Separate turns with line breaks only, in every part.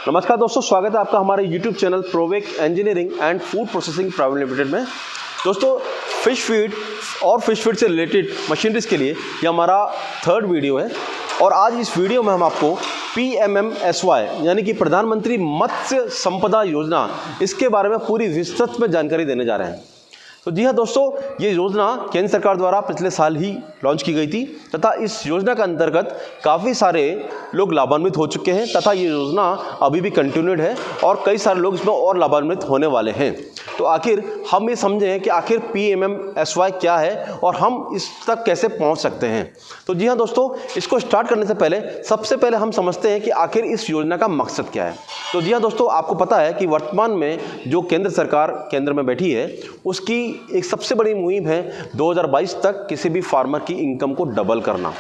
नमस्कार दोस्तों, स्वागत है आपका हमारे YouTube channel Provec engineering and food processing private limited में। दोस्तों, फिश फीड और फिश फीड से रिलेटेड मशीनरीज के लिए ये हमारा थर्ड वीडियो है और आज इस वीडियो में हम आपको PMMSY यानी कि प्रधानमंत्री मत्स्य संपदा योजना, इसके बारे में पूरी विस्तृत में जानकारी देने जा रहे हैं। तो जी हाँ दोस्तों, ये योजना केंद्र सरकार द्वारा पिछले साल ही लॉन्च की गई थी तथा इस योजना के अंतर्गत काफ़ी सारे लोग लाभान्वित हो चुके हैं तथा ये योजना अभी भी कंटिन्यूड है और कई सारे लोग इसमें और लाभान्वित होने वाले हैं। तो आखिर हम ये समझें कि आखिर PMMSY क्या है और हम इस तक कैसे पहुंच सकते हैं। तो जी हाँ दोस्तों, इसको स्टार्ट करने से पहले सबसे पहले हम समझते हैं कि आखिर इस योजना का मकसद क्या है। तो जी हाँ दोस्तों, आपको पता है कि वर्तमान में जो केंद्र सरकार केंद्र में बैठी है उसकी एक सबसे बड़ी मुहिम है 2022 तक किसी भी फार्मर की इनकम को डबल करना।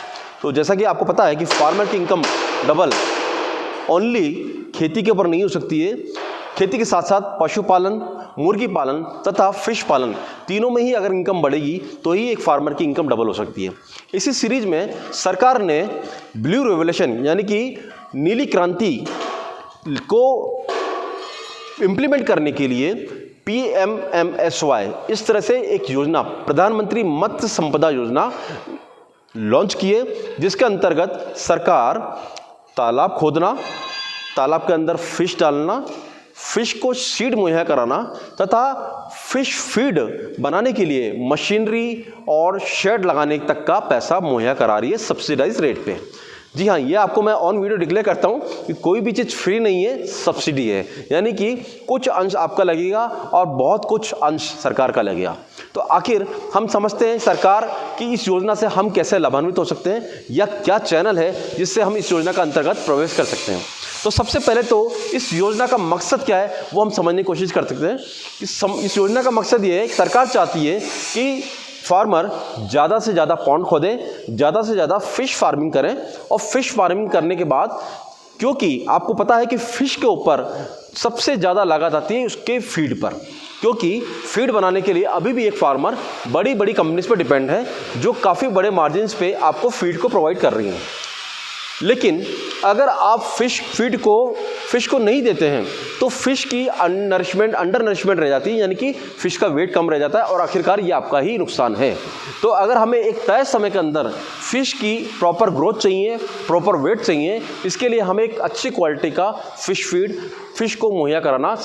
तो जैसा कि आपको पता है कि फार्मर की इनकम डबल ओनली खेती के ऊपर नहीं हो सकती है, खेती के साथ साथ पशुपालन, मुर्गी पालन तथा फिश पालन तीनों में ही अगर इनकम बढ़ेगी तो ही एक फार्मर की इनकम डबल हो सकती है। इसी सीरीज में सरकार ने ब्लू रेवोल्यूशन यानी कि नीली क्रांति को इम्प्लीमेंट करने के लिए PMMSY इस तरह से एक योजना, प्रधानमंत्री मत्स्य संपदा योजना लॉन्च किए, जिसके अंतर्गत सरकार तालाब खोदना, तालाब के अंदर फिश डालना, फिश को सीड मुहैया कराना तथा फिश फीड बनाने के लिए मशीनरी और शेड लगाने तक का पैसा मुहैया करा रही है सब्सिडाइज रेट पे। जी हाँ, ये आपको मैं ऑन वीडियो डिक्लेयर करता हूँ कि कोई भी चीज़ फ्री नहीं है, सब्सिडी है, यानी कि कुछ अंश आपका लगेगा और बहुत कुछ अंश सरकार का लगेगा। तो आखिर हम समझते हैं सरकार की इस योजना से हम कैसे लाभान्वित हो सकते हैं या क्या चैनल है जिससे हम इस योजना का अंतर्गत प्रवेश कर सकते हैं। तो सबसे पहले तो इस योजना का मकसद क्या है वो हम समझने की कोशिश कर सकते हैं। इस योजना का मकसद ये है कि सरकार चाहती है कि फार्मर ज़्यादा से ज़्यादा पॉन्ड खोदें, ज़्यादा से ज़्यादा फिश फार्मिंग करें और फिश फार्मिंग करने के बाद, क्योंकि आपको पता है कि फिश के ऊपर सबसे ज़्यादा लागत आती है उसके फीड पर, क्योंकि फीड बनाने के लिए अभी भी एक फार्मर बड़ी बड़ी कंपनीज पर डिपेंड है जो काफ़ी बड़े मार्जिन्स पे आपको फीड को प्रोवाइड कर रही हैं। लेकिन अगर आप फिश को नहीं देते हैं तो फिश की अंडर नरिशमेंट रह जाती है, यानी कि फिश का वेट कम रह जाता है और आखिरकार ये आपका ही नुकसान है। तो अगर हमें एक तय समय के अंदर फिश की प्रॉपर ग्रोथ चाहिए, प्रॉपर वेट चाहिए, इसके लिए हमें एक अच्छी क्वालिटी का फिश फीड, फिश को मुहैया कराना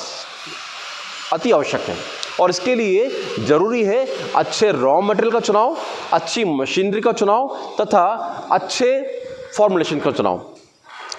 अति आवश्यक है और इसके लिए ज़रूरी है अच्छे रॉ मटेरियल का चुनाव, अच्छी मशीनरी का चुनाव तथा अच्छे फॉर्मुलेशन का चुनाव।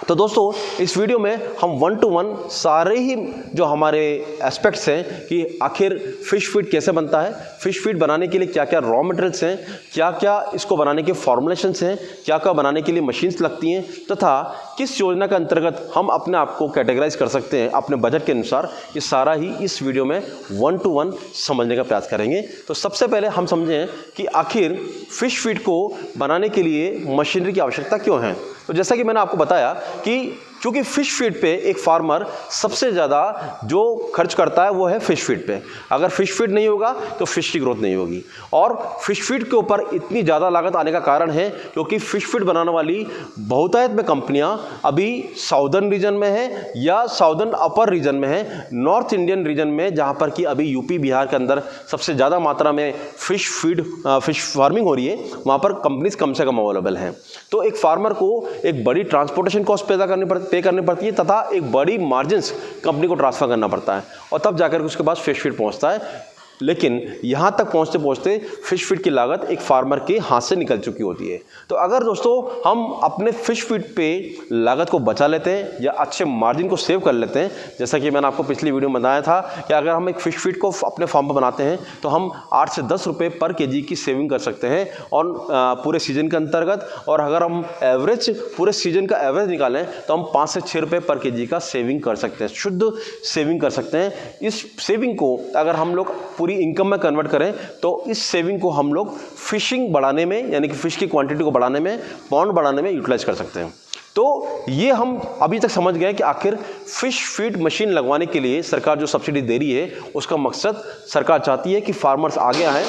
तो दोस्तों, इस वीडियो में हम 1 to 1 सारे ही जो हमारे एस्पेक्ट्स हैं कि आखिर फ़िश फीड कैसे बनता है, फ़िश फीड बनाने के लिए क्या क्या रॉ मटेरियल्स हैं, क्या क्या इसको बनाने के फॉर्मुलेशंस हैं, क्या क्या बनाने के लिए मशीन्स लगती हैं तथा किस योजना के अंतर्गत हम अपने आप को कैटेगराइज कर सकते हैं अपने बजट के अनुसार, ये सारा ही इस वीडियो में 1 to 1 समझने का प्रयास करेंगे। तो सबसे पहले हम समझें कि आखिर फ़िश फीड को बनाने के लिए मशीनरी की आवश्यकता क्यों है। तो जैसा कि मैंने आपको बताया कि क्योंकि फ़िश फीड पे एक फार्मर सबसे ज़्यादा जो खर्च करता है वो है फ़िश फीड पे। अगर फ़िश फीड नहीं होगा तो फ़िश की ग्रोथ नहीं होगी और फ़िश फीड के ऊपर इतनी ज़्यादा लागत आने का कारण है क्योंकि फ़िश फीड बनाने वाली बहुतायत में कंपनियां अभी साउदर्न रीजन में है या साउदर्न अपर रीजन में है, नॉर्थ इंडियन रीजन में, जहाँ पर कि अभी यूपी बिहार के अंदर सबसे ज़्यादा मात्रा में फिश फार्मिंग हो रही है, वहाँ पर कंपनीज कम से कम अवेलेबल हैं। तो एक फार्मर को एक बड़ी ट्रांसपोर्टेशन कॉस्ट पे करनी पड़ती है तथा एक बड़ी मार्जिन्स कंपनी को ट्रांसफर करना पड़ता है और तब जाकर उसके पास फिश फीड पहुंचता है। लेकिन यहाँ तक पहुँचते पहुँचते फिश फीड की लागत एक फार्मर के हाथ से निकल चुकी होती है। तो अगर दोस्तों हम अपने फिश फीड पे लागत को बचा लेते हैं या अच्छे मार्जिन को सेव कर लेते हैं, जैसा कि मैंने आपको पिछली वीडियो में बताया था कि अगर हम एक फ़िश फीड को अपने फार्म पर बनाते हैं तो हम 8 से 10 रुपये पर केजी की सेविंग कर सकते हैं और पूरे सीजन के अंतर्गत, और अगर हम एवरेज पूरे सीजन का एवरेज निकालें तो हम 5 से 6 रुपये पर केजी का सेविंग कर सकते हैं, शुद्ध सेविंग कर सकते हैं। इस सेविंग को अगर हम लोग पूरी इनकम में कन्वर्ट करें तो इस सेविंग को हम लोग फिशिंग बढ़ाने में, यानी कि फ़िश की क्वांटिटी को बढ़ाने में, पॉन्ड बढ़ाने में यूटिलाइज कर सकते हैं। तो ये हम अभी तक समझ गए कि आखिर फिश फीड मशीन लगवाने के लिए सरकार जो सब्सिडी दे रही है उसका मकसद, सरकार चाहती है कि फार्मर्स आगे आएँ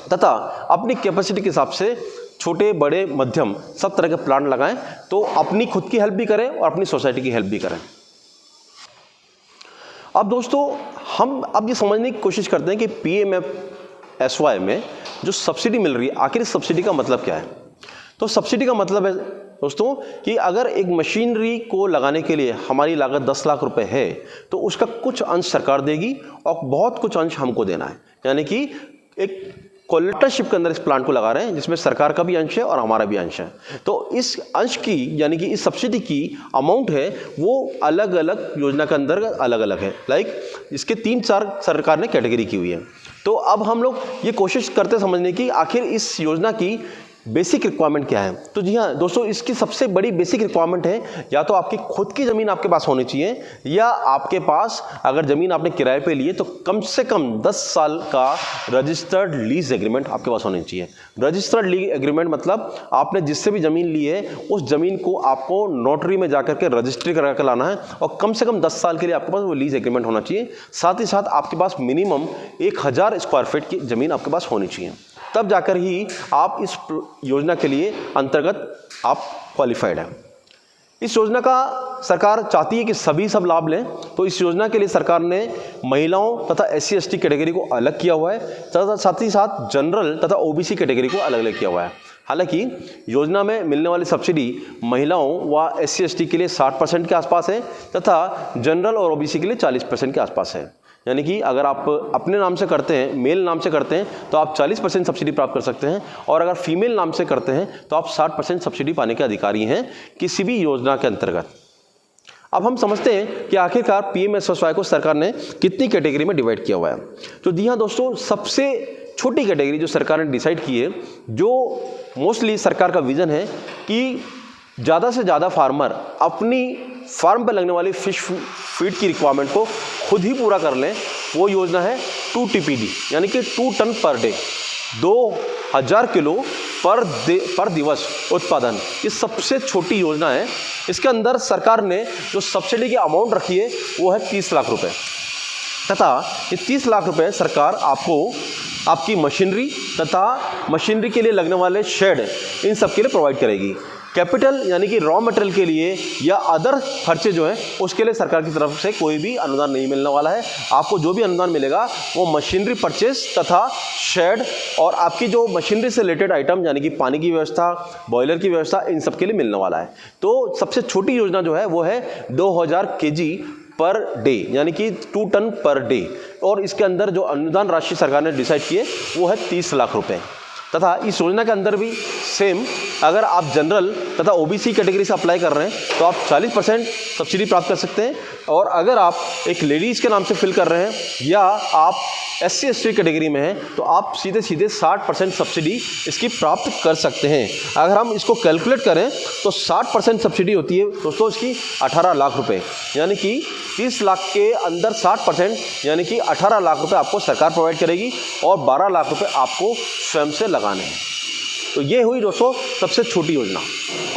तथा अपनी कैपेसिटी के हिसाब से छोटे बड़े मध्यम सब तरह के प्लांट लगाएं, तो अपनी खुद की हेल्प भी करें और अपनी सोसाइटी की हेल्प भी करें। अब दोस्तों हम अब ये समझने की कोशिश करते हैं कि PMFSY में जो सब्सिडी मिल रही है, आखिर इस सब्सिडी का मतलब क्या है। तो सब्सिडी का मतलब है दोस्तों कि अगर एक मशीनरी को लगाने के लिए हमारी लागत 10 लाख रुपए है तो उसका कुछ अंश सरकार देगी और बहुत कुछ अंश हमको देना है। यानी कि एक कोलेटरशिप के अंदर इस प्लांट को लगा रहे हैं जिसमें सरकार का भी अंश है और हमारा भी अंश है। तो इस अंश की यानी कि इस सब्सिडी की अमाउंट है वो अलग अलग योजना के अंदर अलग अलग है। लाइक इसके 3-4 सरकार ने कैटेगरी की हुई है। तो अब हम लोग ये कोशिश करते समझने की आखिर इस योजना की बेसिक रिक्वायरमेंट क्या है। तो जी हाँ दोस्तों, इसकी सबसे बड़ी बेसिक रिक्वायरमेंट है या तो आपकी खुद की ज़मीन आपके पास होनी चाहिए या आपके पास अगर ज़मीन आपने किराए पे ली है तो कम से कम 10 साल का रजिस्टर्ड लीज एग्रीमेंट आपके पास होनी चाहिए। रजिस्टर्ड लीज एग्रीमेंट मतलब आपने जिससे भी ज़मीन ली है उस ज़मीन को आपको नोटरी में जाकर के रजिस्ट्री करा के लाना है और कम से कम 10 साल के लिए आपके पास वो लीज एग्रीमेंट होना चाहिए। साथ ही साथ आपके पास मिनिमम 1000 स्क्वायर फीट की ज़मीन आपके पास होनी चाहिए, तब जाकर ही आप इस योजना के लिए अंतर्गत आप क्वालिफाइड हैं। इस योजना का सरकार चाहती है कि सभी सब लाभ लें। तो इस योजना के लिए सरकार ने महिलाओं तथा SC ST कैटेगरी को अलग किया हुआ है तथा साथ ही साथ जनरल तथा OBC कैटेगरी को अलग अलग किया हुआ है। हालांकि योजना में मिलने वाली सब्सिडी महिलाओं व SC ST के लिए 60% के आसपास है तथा जनरल और OBC के लिए 40% के आसपास है। यानी कि अगर आप अपने नाम से करते हैं, मेल नाम से करते हैं तो आप 40% सब्सिडी प्राप्त कर सकते हैं और अगर फीमेल नाम से करते हैं तो आप 60% सब्सिडी पाने के अधिकारी हैं किसी भी योजना के अंतर्गत। अब हम समझते हैं कि आखिरकार PMFSY को सरकार ने कितनी कैटेगरी में डिवाइड किया हुआ है। तो जी हाँ दोस्तों, सबसे छोटी कैटेगरी जो सरकार ने डिसाइड की है, जो मोस्टली सरकार का विज़न है कि ज़्यादा से ज़्यादा फार्मर अपनी फार्म पर लगने वाली फिश फीड की रिक्वायरमेंट को खुद ही पूरा कर लें, वो योजना है 2 TPD यानी कि 2 टन पर डे, 2000 किलो पर दिवस उत्पादन। ये सबसे छोटी योजना है। इसके अंदर सरकार ने जो सब्सिडी की अमाउंट रखी है वो है 30 लाख रुपए तथा ये 30 लाख रुपए सरकार आपको आपकी मशीनरी तथा मशीनरी के लिए लगने वाले शेड इन सब के लिए प्रोवाइड करेगी। कैपिटल यानी कि रॉ मटेरियल के लिए या अदर खर्चे जो हैं उसके लिए सरकार की तरफ से कोई भी अनुदान नहीं मिलने वाला है। आपको जो भी अनुदान मिलेगा वो मशीनरी परचेस तथा शेड और आपकी जो मशीनरी से रिलेटेड आइटम यानी कि पानी की व्यवस्था, बॉयलर की व्यवस्था, इन सब के लिए मिलने वाला है। तो सबसे छोटी योजना जो है वो है 2000 kg पर डे यानी कि 2 टन पर डे और इसके अंदर जो अनुदान राशि सरकार ने डिसाइड की है वो है 30 लाख रुपए। तथा इस योजना के अंदर भी सेम, अगर आप जनरल तथा OBC कैटेगरी से अप्लाई कर रहे हैं तो आप 40% सब्सिडी प्राप्त कर सकते हैं और अगर आप एक लेडीज़ के नाम से फिल कर रहे हैं या आप SC ST कैटेगरी में हैं तो आप सीधे 60% सब्सिडी इसकी प्राप्त कर सकते हैं। अगर हम इसको कैलकुलेट करें तो 60% सब्सिडी होती है दोस्तों इसकी 18 लाख रुपए, यानी कि 30 लाख के अंदर 60% यानी कि 18 लाख रुपए आपको सरकार प्रोवाइड करेगी और 12 लाख रुपए आपको स्वयं से लगाने हैं। तो ये हुई दोस्तों सबसे छोटी योजना।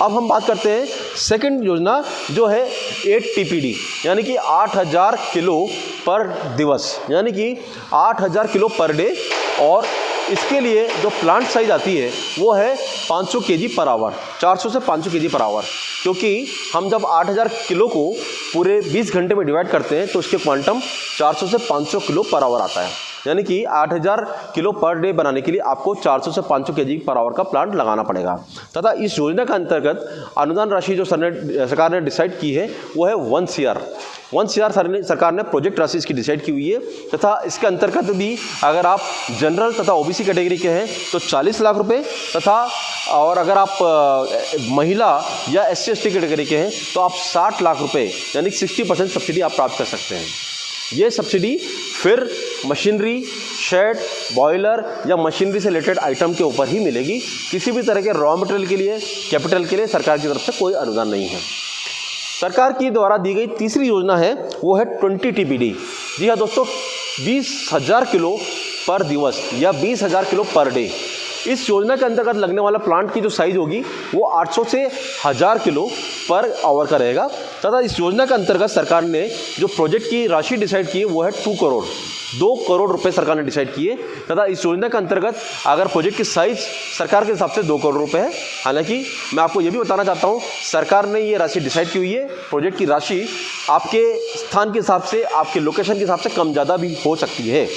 अब हम बात करते हैं सेकंड योजना जो है 8 TPD यानी कि 8000 किलो पर दिवस यानी कि 8000 किलो पर डे और इसके लिए जो प्लांट साइज आती है वो है 500 kg पर आवर, 400 से 500 kg पर आवर, क्योंकि हम जब 8000 किलो को पूरे 20 घंटे में डिवाइड करते हैं तो इसके क्वांटम 400 से 500 किलो पर आवर आता है। यानी कि 8000 किलो पर डे बनाने के लिए आपको 400 से 500 kg पर आवर का प्लांट लगाना पड़ेगा। तथा इस योजना के अंतर्गत अनुदान राशि जो सरकार ने डिसाइड की है वो है 1 CR। 1 CR सरकार ने प्रोजेक्ट राशि इसकी डिसाइड की हुई है तथा इसके अंतर्गत भी अगर आप जनरल तथा OBC कैटेगरी के हैं तो 40 लाख रुपए तथा और अगर आप महिला या SC ST कैटेगरी के हैं तो आप 60 लाख रुपए यानी 60% सब्सिडी आप प्राप्त कर सकते हैं। ये सब्सिडी फिर मशीनरी, शेड, बॉयलर या मशीनरी से रिलेटेड आइटम के ऊपर ही मिलेगी। किसी भी तरह के रॉ मटेरियल के लिए, कैपिटल के लिए सरकार की तरफ से कोई अनुदान नहीं है। सरकार की द्वारा दी गई तीसरी योजना है वो है 20 TPD। जी हाँ दोस्तों, 20,000 किलो पर दिवस या 20,000 किलो पर डे। इस योजना के अंतर्गत लगने वाला प्लांट की जो साइज होगी वो 800 से 1000 किलो पर आवर का रहेगा। तथा इस योजना के अंतर्गत सरकार ने जो प्रोजेक्ट की राशि डिसाइड की है वो है 2 करोड़। 2 करोड़ रुपए सरकार ने डिसाइड किए तथा इस योजना के अंतर्गत अगर प्रोजेक्ट की साइज सरकार के हिसाब से 2 करोड़ रुपए है। हालांकि मैं आपको ये भी बताना चाहता हूँ, सरकार ने ये राशि डिसाइड की हुई है। प्रोजेक्ट की राशि आपके स्थान के हिसाब से, आपके लोकेशन के हिसाब से कम ज़्यादा भी हो सकती है,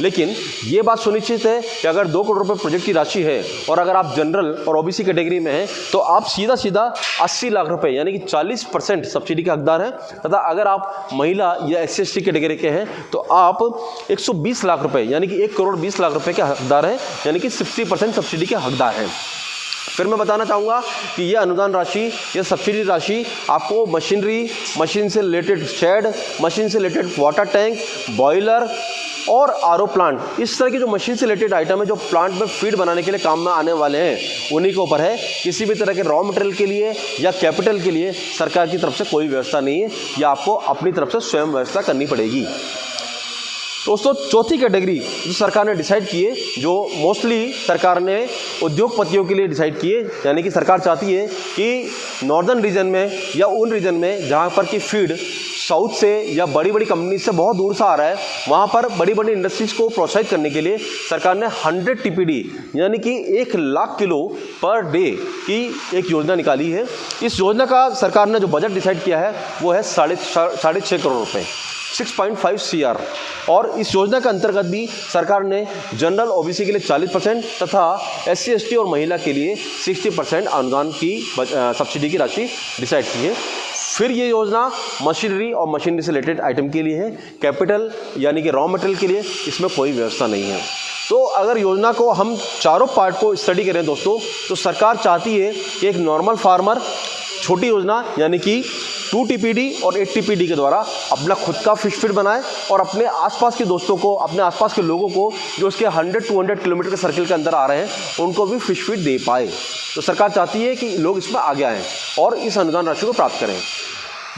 लेकिन ये बात सुनिश्चित है कि अगर 2 करोड़ रुपए प्रोजेक्ट की राशि है और अगर आप जनरल और ओबीसी कैटेगरी में हैं तो आप सीधा 80 लाख रुपए यानी कि 40% सब्सिडी के हकदार हैं, तथा अगर आप महिला या SC/ST कैटेगरी के हैं तो आप 120 लाख रुपए यानी कि 1 करोड़ 20 लाख रुपए के हकदार हैं, यानी कि 60% सब्सिडी के हकदार हैं। फिर मैं बताना चाहूँगा कि ये अनुदान राशि, ये सब्सिडी राशि आपको मशीनरी, मशीन से रिलेटेड शेड, मशीन से रिलेटेड वाटर टैंक, बॉयलर और आरओ प्लांट, इस तरह की जो मशीन से रिलेटेड आइटम है जो प्लांट में फीड बनाने के लिए काम में आने वाले हैं, उन्हीं के ऊपर है। किसी भी तरह के रॉ मटेरियल के लिए या कैपिटल के लिए सरकार की तरफ से कोई व्यवस्था नहीं है, या आपको अपनी तरफ से स्वयं व्यवस्था करनी पड़ेगी। दोस्तों, चौथी कैटेगरी जो सरकार ने डिसाइड किए, जो मोस्टली सरकार ने उद्योगपतियों के लिए डिसाइड किए, यानी कि सरकार चाहती है कि नॉर्दर्न रीजन में या उन रीजन में जहाँ पर कि फीड साउथ से या बड़ी बड़ी कंपनी से बहुत दूर से आ रहा है, वहाँ पर बड़ी बड़ी इंडस्ट्रीज़ को प्रोत्साहित करने के लिए सरकार ने 100 TPD यानी कि 1 लाख किलो पर डे की एक योजना निकाली है। इस योजना का सरकार ने जो बजट डिसाइड किया है वो है 6.5 करोड़ रुपये, 6.5 CR। और इस योजना के अंतर्गत भी सरकार ने जनरल ओबीसी के लिए 40% तथा SC/ST और महिला के लिए 60% अनुदान की सब्सिडी की राशि डिसाइड की है। फिर ये योजना मशीनरी और मशीनरी से रिलेटेड आइटम के लिए है, कैपिटल यानी कि रॉ मटेरियल के लिए इसमें कोई व्यवस्था नहीं है। तो अगर योजना को हम चारों पार्ट को स्टडी करें दोस्तों, तो सरकार चाहती है कि एक नॉर्मल फार्मर छोटी योजना यानी कि 2 TPD और 8 TPD के द्वारा अपना खुद का फिश फीड बनाए और अपने आसपास के दोस्तों को, अपने आसपास के लोगों को जो उसके 100-200 किलोमीटर के सर्किल के अंदर आ रहे हैं उनको भी फिश फीड दे पाए। तो सरकार चाहती है कि लोग इसमें आगे आएँ और इस अनुदान राशि को प्राप्त करें।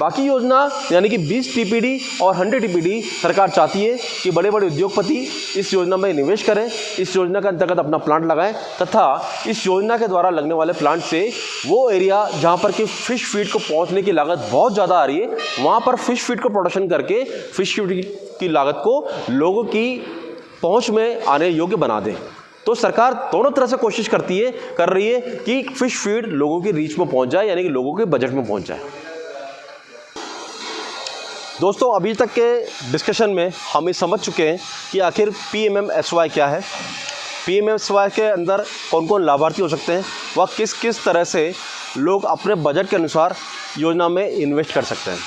बाकी योजना यानी कि 20 TPD और 100 TPD सरकार चाहती है कि बड़े बड़े उद्योगपति इस योजना में निवेश करें, इस योजना के अंतर्गत अपना प्लांट लगाएं तथा इस योजना के द्वारा लगने वाले प्लांट से वो एरिया जहां पर कि फ़िश फीड को पहुंचने की लागत बहुत ज़्यादा आ रही है, वहां पर फ़िश फीड को प्रोडक्शन करके फ़िश फीड की लागत को लोगों की पहुँच में आने योग्य बना दें। तो सरकार दोनों तरह से कोशिश कर रही है कि फ़िश फीड लोगों की रीच में पहुँच जाए, यानी कि लोगों के बजट में पहुँच जाए। दोस्तों, अभी तक के डिस्कशन में हम ये समझ चुके हैं कि आखिर PMMSY क्या है, PMMSY के अंदर कौन कौन लाभार्थी हो सकते हैं, वह किस किस तरह से लोग अपने बजट के अनुसार योजना में इन्वेस्ट कर सकते हैं।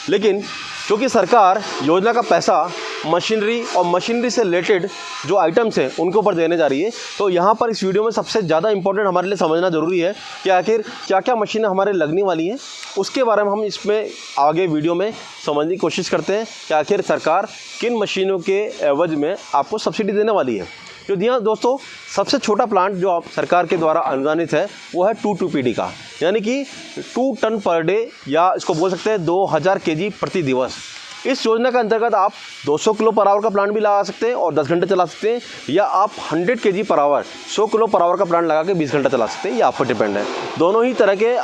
लेकिन क्योंकि सरकार योजना का पैसा मशीनरी और मशीनरी से रिलेटेड जो आइटम्स हैं उनके ऊपर देने जा रही है, तो यहाँ पर इस वीडियो में सबसे ज़्यादा इंपॉर्टेंट हमारे लिए समझना ज़रूरी है कि आखिर क्या क्या मशीनें हमारे लगने वाली हैं। उसके बारे में हम इसमें आगे वीडियो में समझने की कोशिश करते हैं कि आखिर सरकार किन मशीनों के एवज में आपको सब्सिडी देने वाली है। जो दिया दोस्तों, सबसे छोटा प्लांट जो आप सरकार के द्वारा अनुदानित है वो है 2 TPD का, यानी कि 2 टन पर डे, या इसको बोल सकते हैं 2000 kg प्रति दिवस। इस योजना के अंतर्गत आप 200 किलो पर आवर का प्लांट भी लगा सकते हैं और 10 घंटे चला सकते हैं, या आप 100 kg per hour 100 kilo per hour का प्लांट लगा के 20 घंटे चला सकते हैं। ये आप पर डिपेंड है। दोनों ही तरह के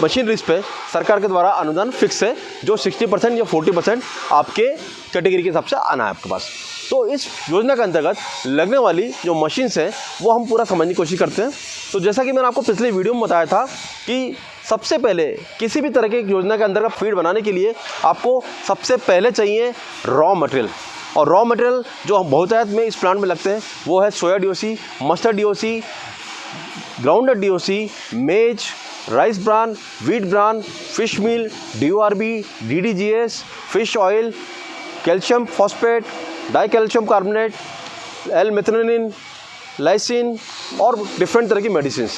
मशीनरीज पे सरकार के द्वारा अनुदान फिक्स है, जो 60% या 40% आपके कैटेगरी के हिसाब से आना है आपके पास। तो इस योजना के अंतर्गत लगने वाली जो मशीन्स हैं वो हम पूरा समझने की कोशिश करते हैं। तो जैसा कि मैंने आपको पिछले वीडियो में बताया था कि सबसे पहले किसी भी तरह की योजना के अंदर का फीड बनाने के लिए आपको सबसे पहले चाहिए रॉ मटेरियल, और रॉ मटेरियल जो बहुतायत में इस प्लांट में लगते हैं वो है soya DOC, mustard DOC, groundnut DOC, maize, rice bran, wheat bran, fish meal, DORB, DDGS, fish oil, calcium phosphate, dicalcium carbonate, L-मेथिओनिन, लाइसिन और डिफरेंट तरह की मेडिसिन।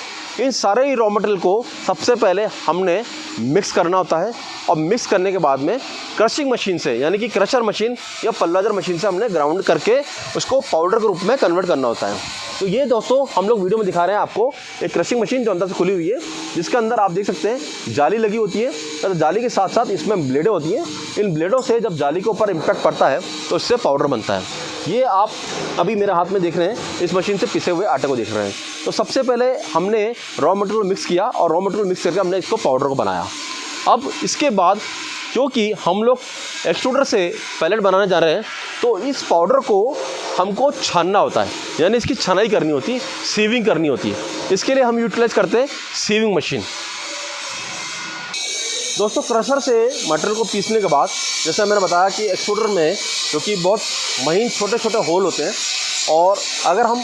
इन सारे ही रॉ मटेरियल को सबसे पहले हमने मिक्स करना होता है, और मिक्स करने के बाद में क्रशिंग मशीन से, यानी कि क्रशर मशीन या पल्लाजर मशीन से हमने ग्राउंड करके उसको पाउडर के रूप में कन्वर्ट करना होता है। तो ये दोस्तों हम लोग वीडियो में दिखा रहे हैं आपको एक क्रशिंग मशीन जो अंदर से खुली हुई है, जिसके अंदर आप देख सकते हैं जाली लगी होती है, तो जाली के साथ साथ इसमें ब्लेडें होती हैं। इन ब्लेडों से जब जाली के ऊपर इम्पैक्ट पड़ता है तो इससे पाउडर बनता है। ये आप अभी मेरे हाथ में देख रहे हैं, इस मशीन से पिसे हुए आटे को देख रहे हैं। तो सबसे पहले हमने रॉ मटेरियल मिक्स किया और रॉ मटेरियल मिक्स करके हमने इसको पाउडर को बनाया। अब इसके बाद क्योंकि हम लोग एक्सट्रूडर से पैलेट बनाने जा रहे हैं तो इस पाउडर को हमको छानना होता है, यानी इसकी छनाई करनी होती है, सीविंग करनी होती है। इसके लिए हम यूटिलाइज करते हैं सीविंग मशीन। दोस्तों क्रशर से मटेरियल को पीसने के बाद जैसा मैंने बताया कि एक्सट्रूडर में क्योंकि बहुत महीन छोटे छोटे होल होते हैं और अगर हम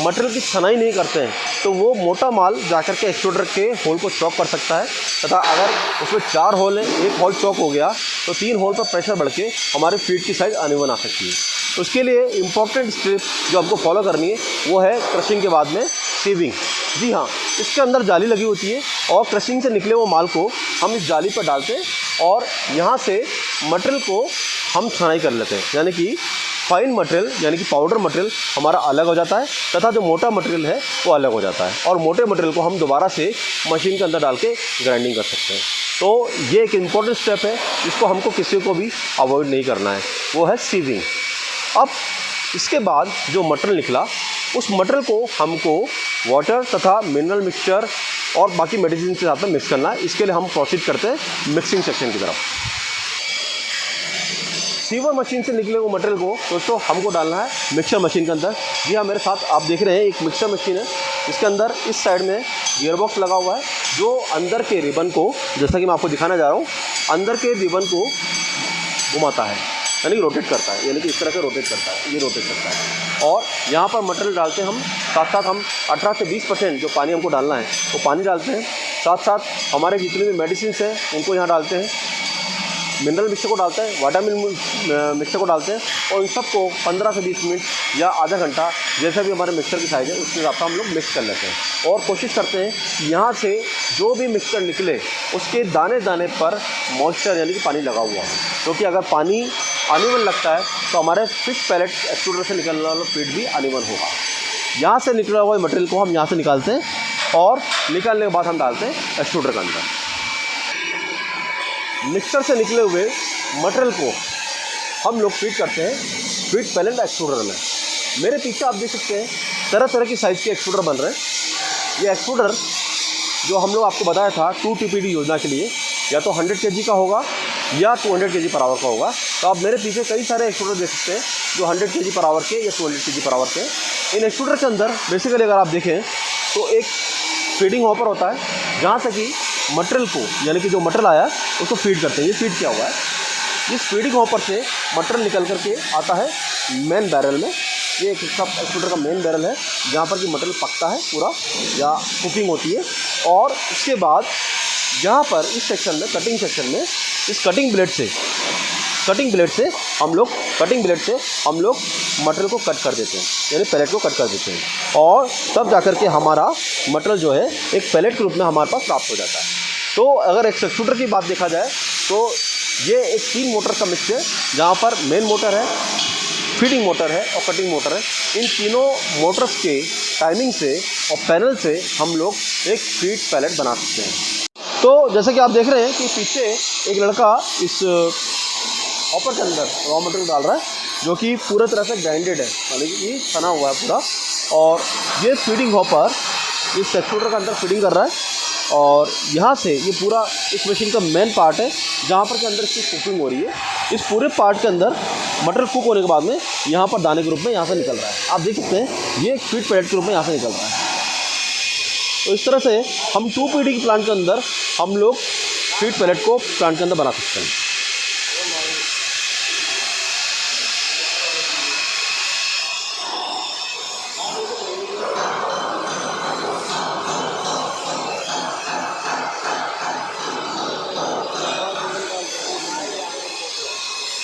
मटेरियल की छनाई नहीं करते हैं तो वो मोटा माल जाकर के एक्सट्रूडर के होल को चॉक कर सकता है, तथा अगर उसमें 4 होल है, एक होल चॉक हो गया तो 3 होल पर प्रेशर बढ़ के हमारे फीड की साइज अनइवन आ सकती है। तो उसके लिए इम्पॉर्टेंट स्टेप जो हमको फॉलो करनी है वो है क्रशिंग के बाद में सीविंग। जी हाँ, इसके अंदर जाली लगी होती है और क्रशिंग से निकले वो माल को हम इस जाली पर डालते हैं और यहाँ से मटेरियल को हम छनाई कर लेते हैं, यानी कि फाइन मटेरियल यानी कि पाउडर मटेरियल हमारा अलग हो जाता है तथा जो मोटा मटेरियल है वो अलग हो जाता है और मोटे मटेरियल को हम दोबारा से मशीन के अंदर डाल के ग्राइंडिंग कर सकते हैं। तो ये एक इम्पॉर्टेंट स्टेप है जिसको हमको किसी को भी अवॉइड नहीं करना है, वो है सीविंग। अब इसके बाद जो मटेरियल निकला उस मटेरियल को हमको वाटर तथा मिनरल मिक्सचर और बाकी मेडिसिन के साथ में मिक्स करना है। इसके लिए हम प्रोसीड करते हैं मिक्सिंग सेक्शन की तरफ। सीवर मशीन से निकले वो मटेरियल को दोस्तों हमको डालना है मिक्सर मशीन के अंदर। जी हाँ, मेरे साथ आप देख रहे हैं एक मिक्सर मशीन है, इसके अंदर इस साइड में गियरबॉक्स लगा हुआ है जो अंदर के रिबन को, जैसा कि मैं आपको दिखाना जा रहा हूँ, अंदर के रिबन को घुमाता है, यानी कि रोटेट करता है, यानी कि इस तरह से रोटेट करता है, ये रोटेट करता है। और यहाँ पर मटेरियल डालते हैं हम, साथ साथ हम 18 से 20% जो पानी हमको डालना है वो पानी डालते हैं, साथ साथ हमारे जितने भी मेडिसिन हैं उनको यहाँ डालते हैं, मिनरल मिक्सचर को डालते हैं, विटामिन मिक्सचर को डालते हैं और इन सबको 15 से 20 मिनट या आधा घंटा जैसा भी हमारे मिक्सचर की साइज़ है उसके हिसाब से हम लोग मिक्स कर लेते हैं और कोशिश करते हैं कि यहाँ से जो भी मिक्सचर निकले उसके दाने दाने पर मॉइस्चर यानी कि पानी लगा हुआ है, क्योंकि अगर पानी अनइवन लगता है तो हमारे फिश पैलेट एक्सट्रूडर से निकलने वाला फीड भी अनइवन होगा। यहाँ से निकला हुआ मटेरियल को हम यहाँ से निकालते हैं और निकालने के बाद हम डालते हैं एक्सट्रूडर के अंदर। मिक्सर से निकले हुए मटेरियल को हम लोग फीड करते हैं फीड पैलेट एक्सट्रूडर में। मेरे पीछे आप देख सकते हैं तरह तरह की साइज़ के एक्सट्रूडर बन रहे हैं। ये एक्सट्रूडर जो हम लोग आपको बताया था 2 TPD योजना के लिए, या तो 100 kg का होगा या 200 kg पर आवर का होगा। तो आप मेरे पीछे कई सारे एक्सट्रूडर देख सकते हैं जो 100 kg पर आवर के या 200 kg पर आवर के। इन एक्सट्रूडर के अंदर बेसिकली अगर आप देखें तो एक फीडिंग हॉपर होता है जहाँ से कि मटेरियल को, यानी कि जो मटेरियल आया उसको फीड करते हैं। ये फीड किया हुआ है, इस फीडिंग हॉपर से मटेरियल निकल करके आता है मेन बैरल में। ये एक सब एक्सट्रूडर का मेन बैरल है जहाँ पर कि मटेरियल पकता है पूरा या कुकिंग होती है। और उसके बाद यहाँ पर इस सेक्शन में, कटिंग सेक्शन में, इस कटिंग ब्लेड से हम लोग मटेरियल को कट कर देते हैं, यानी पैलेट को कट कर देते हैं और तब जाकर के हमारा मटेरियल जो है एक पैलेट के रूप में हमारे पास प्राप्त हो जाता है। तो अगर एक एक्सट्रूडर की बात देखा जाए तो ये एक 3 मोटर का मिक्स है जहाँ पर मेन मोटर है, फीडिंग मोटर है और कटिंग मोटर है। इन तीनों मोटर्स के टाइमिंग से और पैनल से हम लोग एक फीड पैलेट बना सकते हैं। तो जैसे कि आप देख रहे हैं कि पीछे एक लड़का इस हॉपर के अंदर रॉ मटेरियल डाल रहा है जो कि पूरे तरह से ग्राइंडेड है, यानी कि सना हुआ है पूरा। और ये फीडिंग हॉपर इस एक्सट्रूडर के अंदर फीडिंग कर रहा है और यहाँ से ये पूरा इस मशीन का मेन पार्ट है जहाँ पर के अंदर इसकी कुकिंग हो रही है। इस पूरे पार्ट के अंदर मटेरियल कुक होने के बाद में यहाँ पर दाने के रूप में यहाँ से निकल रहा है। आप देख सकते हैं ये एक फीड पैलेट के रूप में यहाँ से निकल रहा है। तो इस तरह से हम 2 PD के प्लांट के अंदर हम लोग फीड पैलेट को प्लांट के अंदर बना सकते हैं।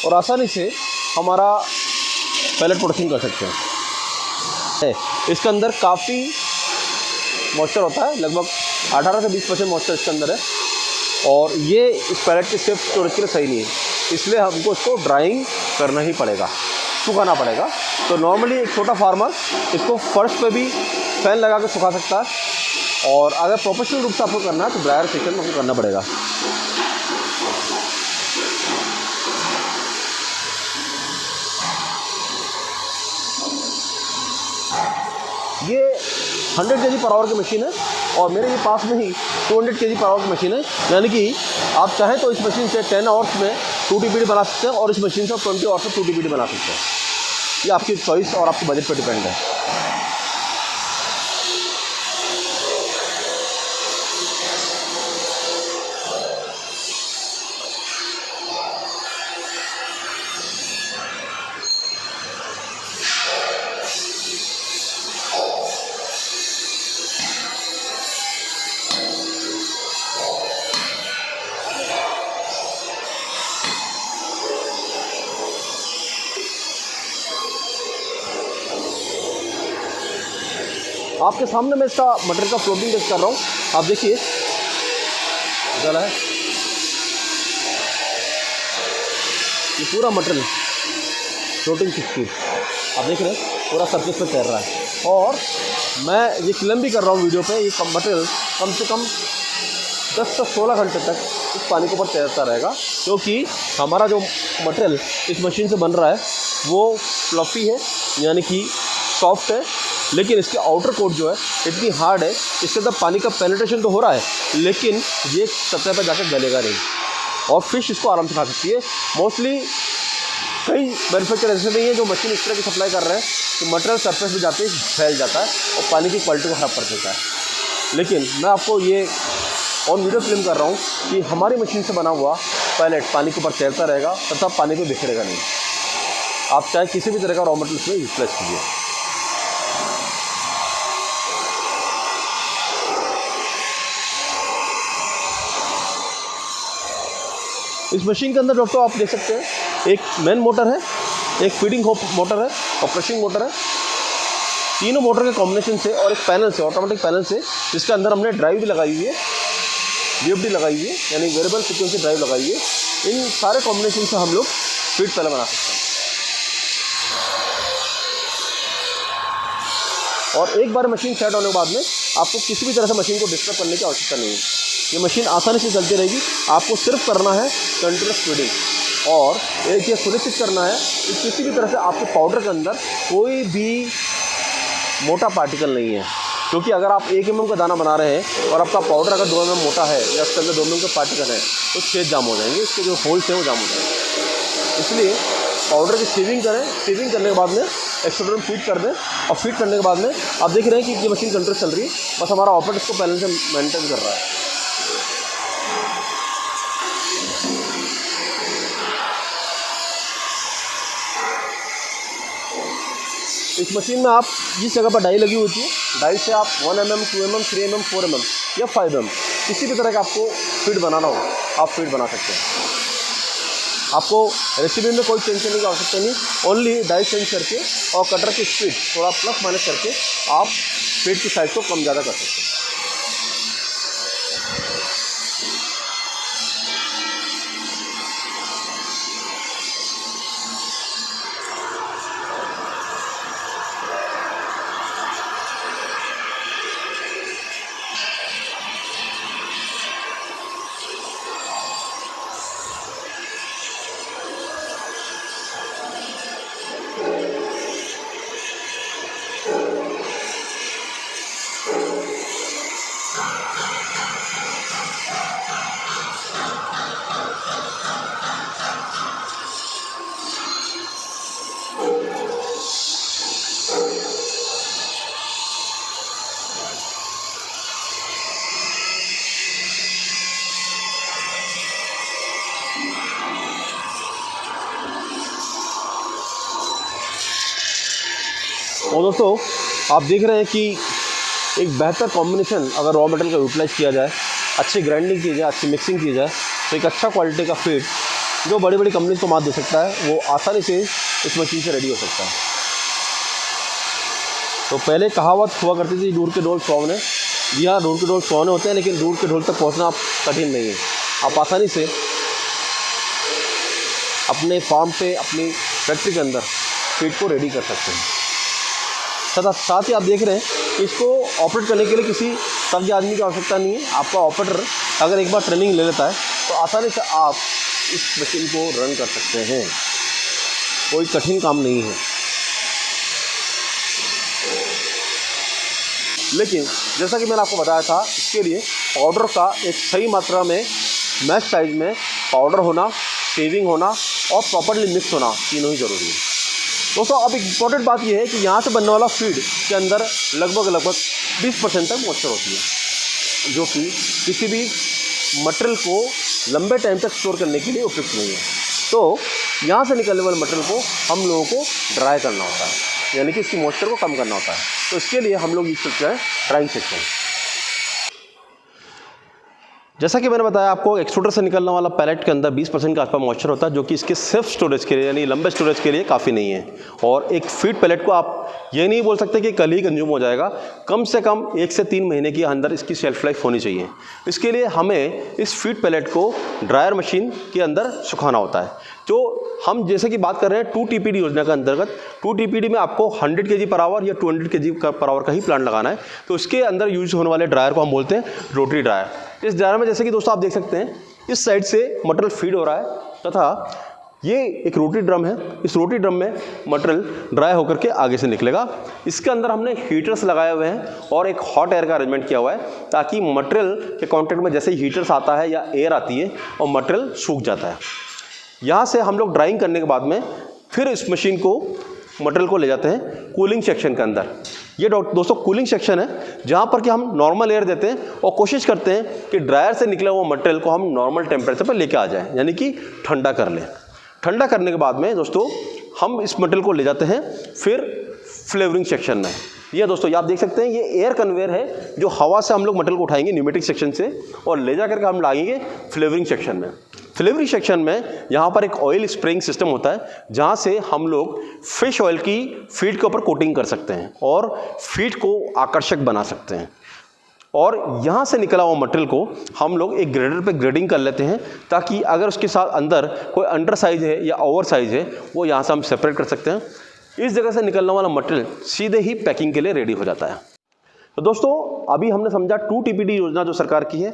और आसानी से हमारा पैलेट प्रोसेसिंग कर सकते हैं। इसके अंदर काफ़ी मॉइस्चर होता है, लगभग 18 से 20% मॉइस्चर इसके अंदर है और ये इस पैलेट के सेफ स्टोरेज के लिए सही नहीं है, इसलिए हमको इसको ड्राइंग करना ही पड़ेगा, सुखाना पड़ेगा। तो नॉर्मली एक छोटा फार्मर इसको फर्श पे भी फैन लगा कर सुखा सकता है और अगर प्रोफेशनल रूप से आपको करना है तो ड्रायर सेक्शन में आपको करना पड़ेगा। ये 100 kg पर आवर की मशीन है और मेरे ये पास में ही 200 kg पर आवर की मशीन है, यानी कि आप चाहें तो इस मशीन से 10 आवर्स में 2 DBD बना सकते हैं और इस मशीन से 20 आवर्स में 2 DBD बना सकते हैं। ये आपकी चॉइस और आपके बजट पर डिपेंड है। आपके सामने मैं इसका मटेरियल का फ्लोटिंग टेस्ट कर रहा हूँ। आप देखिए जला है, ये पूरा मटेरियल फ्लोटिंग स्पीड आप देख रहे हैं पूरा सरफेस पे तैर रहा है। और मैं ये क्लेम भी कर रहा हूँ वीडियो पे, ये मटेरियल कम से कम 10 से 16 घंटे तक इस पानी के ऊपर तैरता रहेगा, क्योंकि हमारा जो मटेरियल इस मशीन से बन रहा है वो फ्लफ़ी है, यानी कि सॉफ्ट है, लेकिन इसके आउटर कोट जो है इतनी हार्ड है, इसके अंदर पानी का पेनिट्रेशन तो हो रहा है लेकिन ये सतह पर जाकर गलेगा नहीं और फिश इसको आराम से खा सकती है। मोस्टली कई मैन्युफैक्चर ऐसे नहीं है जो मशीन इस तरह की सप्लाई कर रहे हैं कि मटेरियल सरफेस पे जाते ही फैल जाता है और पानी की क्वालिटी को ख़राब कर देता है। लेकिन मैं आपको ये ऑन वीडियो क्लेम कर रहा हूँ कि हमारी मशीन से बना हुआ पैलेट पानी के ऊपर तैरता रहेगा तथा पानी को बिखरेगा नहीं। आप चाहे किसी भी तरह का रॉ मटेरियल में यूटिलाइज कीजिए। इस मशीन के अंदर दोस्तों आप देख सकते हैं एक मेन मोटर है, एक फीडिंग मोटर है और प्रेशिंग मोटर है। तीनों मोटर के कॉम्बिनेशन से और एक पैनल से, ऑटोमेटिक पैनल से, जिसके अंदर हमने ड्राइव भी लगाई हुई है, VFD लगाई हुई है, यानी वेरिएबल फ्रीक्वेंसी ड्राइव लगाई हुई है। इन सारे कॉम्बिनेशन से हम लोग फीड पहले बना सकते हैं। और एक बार मशीन सेट होने के बाद में आपको किसी भी तरह से मशीन को डिस्टर्ब करने की आवश्यकता नहीं है। ये मशीन आसानी से चलती रहेगी। आपको सिर्फ करना है कंटिन्यूस फीडिंग और एक ये सुनिश्चित करना है कि किसी भी तरह से आपके पाउडर के अंदर कोई भी मोटा पार्टिकल नहीं है, क्योंकि अगर आप 1 mm का दाना बना रहे हैं और आपका पाउडर अगर 2 mm मोटा है या उसके अंदर 2 mm के पार्टिकल हैं तो छेद जाम हो जाएंगे, इसके जो होल्स हैं वो जाम हो जाएंगे। इसलिए पाउडर की सीविंग करें, सीविंग करने के बाद में एक्सट्रूडर में फीड कर दें और फीड करने के बाद में आप देख रहे हैं कि ये मशीन कंट्रोल चल रही है, बस हमारा ऑपरेटर इसको पहले से मेंटेन कर रहा है। इस मशीन में आप जिस जगह पर डाई लगी होती है, डाई से आप 1 mm, 2 mm, 3 mm, 4 mm या 5 mm किसी भी तरह का आपको फीड बनाना हो आप फीड बना सकते हैं। आपको रेसिपी में कोई चेंज करने की आवश्यकता नहीं, ओनली डाई चेंज करके और कटर की स्पीड थोड़ा प्लस माइनस करके आप फीड की साइज को कम ज़्यादा कर सकते हैं। और दोस्तों आप देख रहे हैं कि एक बेहतर कॉम्बिनेशन अगर रॉ मटेरियल का यूटिलाइज किया जाए, अच्छी ग्राइंडिंग की जाए, अच्छी मिक्सिंग की जाए तो एक अच्छा क्वालिटी का फीड जो बड़ी बड़ी कंपनी को मात दे सकता है वो आसानी से इस मशीन से रेडी हो सकता है। तो पहले कहावत हुआ करती थी, दूर के ढोल सुहावने। जी हाँ, दूर के ढोल सुहावने होते हैं, लेकिन दूर के ढोल तक पहुँचना आप कठिन नहीं है। आप आसानी से अपने फार्म पे, अपनी फैक्ट्री के अंदर फीड को रेडी कर सकते हैं। साथ ही आप देख रहे हैं कि इसको ऑपरेट करने के लिए किसी सब्जी आदमी की आवश्यकता नहीं है। आपका ऑपरेटर अगर एक बार ट्रेनिंग ले लेता है तो आसानी से आप इस मशीन को रन कर सकते हैं, कोई कठिन काम नहीं है। लेकिन जैसा कि मैंने आपको बताया था, इसके लिए पाउडर का एक सही मात्रा में मैश साइज में पाउडर होना, सेविंग होना और प्रॉपर्ली मिक्स होना, तीनों ही ज़रूरी है। दोस्तों अब एक इम्पॉर्टेंट बात यह है कि यहाँ से बनने वाला फीड के अंदर लगभग 20% तक मॉइस्चर होती है, जो कि किसी भी मटेरियल को लंबे टाइम तक स्टोर करने के लिए उपयुक्त नहीं है। तो यहाँ से निकलने वाले मटेरियल को हम लोगों को ड्राई करना होता है, यानी कि इसकी मॉइस्चर को कम करना होता है। तो इसके लिए हम लोग यूज करते हैं ड्राइंग सेक्शन। जैसा कि मैंने बताया आपको, एक्सट्रूडर से निकलने वाला पैलेट के अंदर 20% के आसपास मॉइस्चर होता है, जो कि इसके सेल्फ स्टोरेज के लिए यानी लंबे स्टोरेज के लिए काफ़ी नहीं है। और एक फीड पैलेट को आप ये नहीं बोल सकते कि कल ही कंज्यूम हो जाएगा, कम से कम 1 से 3 महीने के अंदर इसकी शेल्फ लाइफ होनी चाहिए। इसके लिए हमें इस फीड पैलेट को ड्रायर मशीन के अंदर सुखाना होता है। तो हम जैसे कि बात कर रहे हैं 2 TPD योजना के अंतर्गत, 2 TPD में आपको 100 kg पर आवर या 200 kg पर आवर का ही प्लांट लगाना है। तो इसके अंदर यूज होने वाले ड्रायर को हम बोलते हैं रोटरी ड्रायर। इस ड्रायर में जैसे कि दोस्तों आप देख सकते हैं, इस साइड से मटेरियल फीड हो रहा है तथा ये एक रोटरी ड्रम है। इस रोटरी ड्रम में मटेरियल ड्राई होकर के आगे से निकलेगा। इसके अंदर हमने हीटर्स लगाए हुए हैं और एक हॉट एयर का अरेंजमेंट किया हुआ है, ताकि मटेरियल के कांटेक्ट में जैसे ही हीटर्स आता है या एयर आती है और मटेरियल सूख जाता है। यहाँ से हम लोग ड्राइंग करने के बाद में फिर इस मशीन को मटेरियल को ले जाते हैं कूलिंग सेक्शन के अंदर। ये दोस्तों कूलिंग सेक्शन है, जहाँ पर कि हम नॉर्मल एयर देते हैं और कोशिश करते हैं कि ड्रायर से निकले हुआ मटेरियल को हम नॉर्मल टेम्परेचर पर लेके आ जाएं, यानी कि ठंडा कर लें। ठंडा करने के बाद में दोस्तों हम इस मटेरियल को ले जाते हैं फिर फ्लेवरिंग सेक्शन में। ये दोस्तों ये आप देख सकते हैं, ये एयर कन्वेयर है, जो हवा से हम लोग मटेरियल को उठाएंगे न्यूमेटिक सेक्शन से और ले जा करके हम लागेंगे फ्लेवरिंग सेक्शन में। फ्लेवरिंग सेक्शन में यहाँ पर एक ऑयल स्प्रेइंग सिस्टम होता है, जहाँ से हम लोग फिश ऑयल की फीड के ऊपर कोटिंग कर सकते हैं और फीड को आकर्षक बना सकते हैं। और यहाँ से निकला हुआ मटेरियल को हम लोग एक ग्रेडर पे ग्रेडिंग कर लेते हैं, ताकि अगर उसके साथ अंदर कोई अंडर साइज है या ओवर साइज है, वो यहाँ से हम सेपरेट कर सकते हैं। इस जगह से निकलने वाला मटेरियल सीधे ही पैकिंग के लिए रेडी हो जाता है। तो दोस्तों अभी हमने समझा 2 TPD योजना जो सरकार की है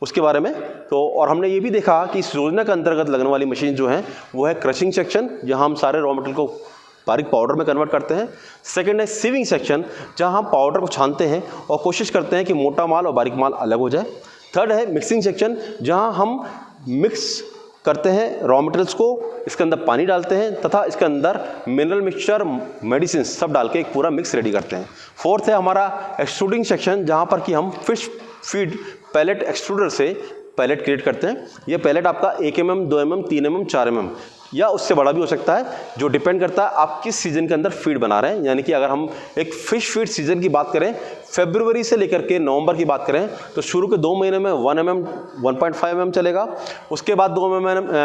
उसके बारे में। तो और हमने ये भी देखा कि इस योजना के अंतर्गत लगने वाली मशीन जो है वो है क्रशिंग सेक्शन, जहाँ हम सारे रॉ मटेरियल को बारीक पाउडर में कन्वर्ट करते हैं। सेकंड है सीविंग सेक्शन, जहाँ हम पाउडर को छानते हैं और कोशिश करते हैं कि मोटा माल और बारीक माल अलग हो जाए। थर्ड है मिक्सिंग सेक्शन, जहाँ हम मिक्स करते हैं रॉ मटेरियल्स को, इसके अंदर पानी डालते हैं तथा इसके अंदर मिनरल मिक्सचर, मेडिसिन सब डाल के एक पूरा मिक्स रेडी करते हैं। फोर्थ है हमारा एक्सट्रूडिंग सेक्शन, जहाँ पर कि हम फिश फीड पैलेट एक्सट्रूडर से पैलेट क्रिएट करते हैं। ये पैलेट आपका 1 mm, 2 mm, 3 mm, 4 mm या उससे बड़ा भी हो सकता है, जो डिपेंड करता है आप किस सीज़न के अंदर फीड बना रहे हैं। यानी कि अगर हम एक फ़िश फीड सीज़न की बात करें, फरवरी से लेकर के नवंबर की बात करें, तो शुरू के 2 महीने में 1 mm, 1.5 mm चलेगा। उसके बाद 2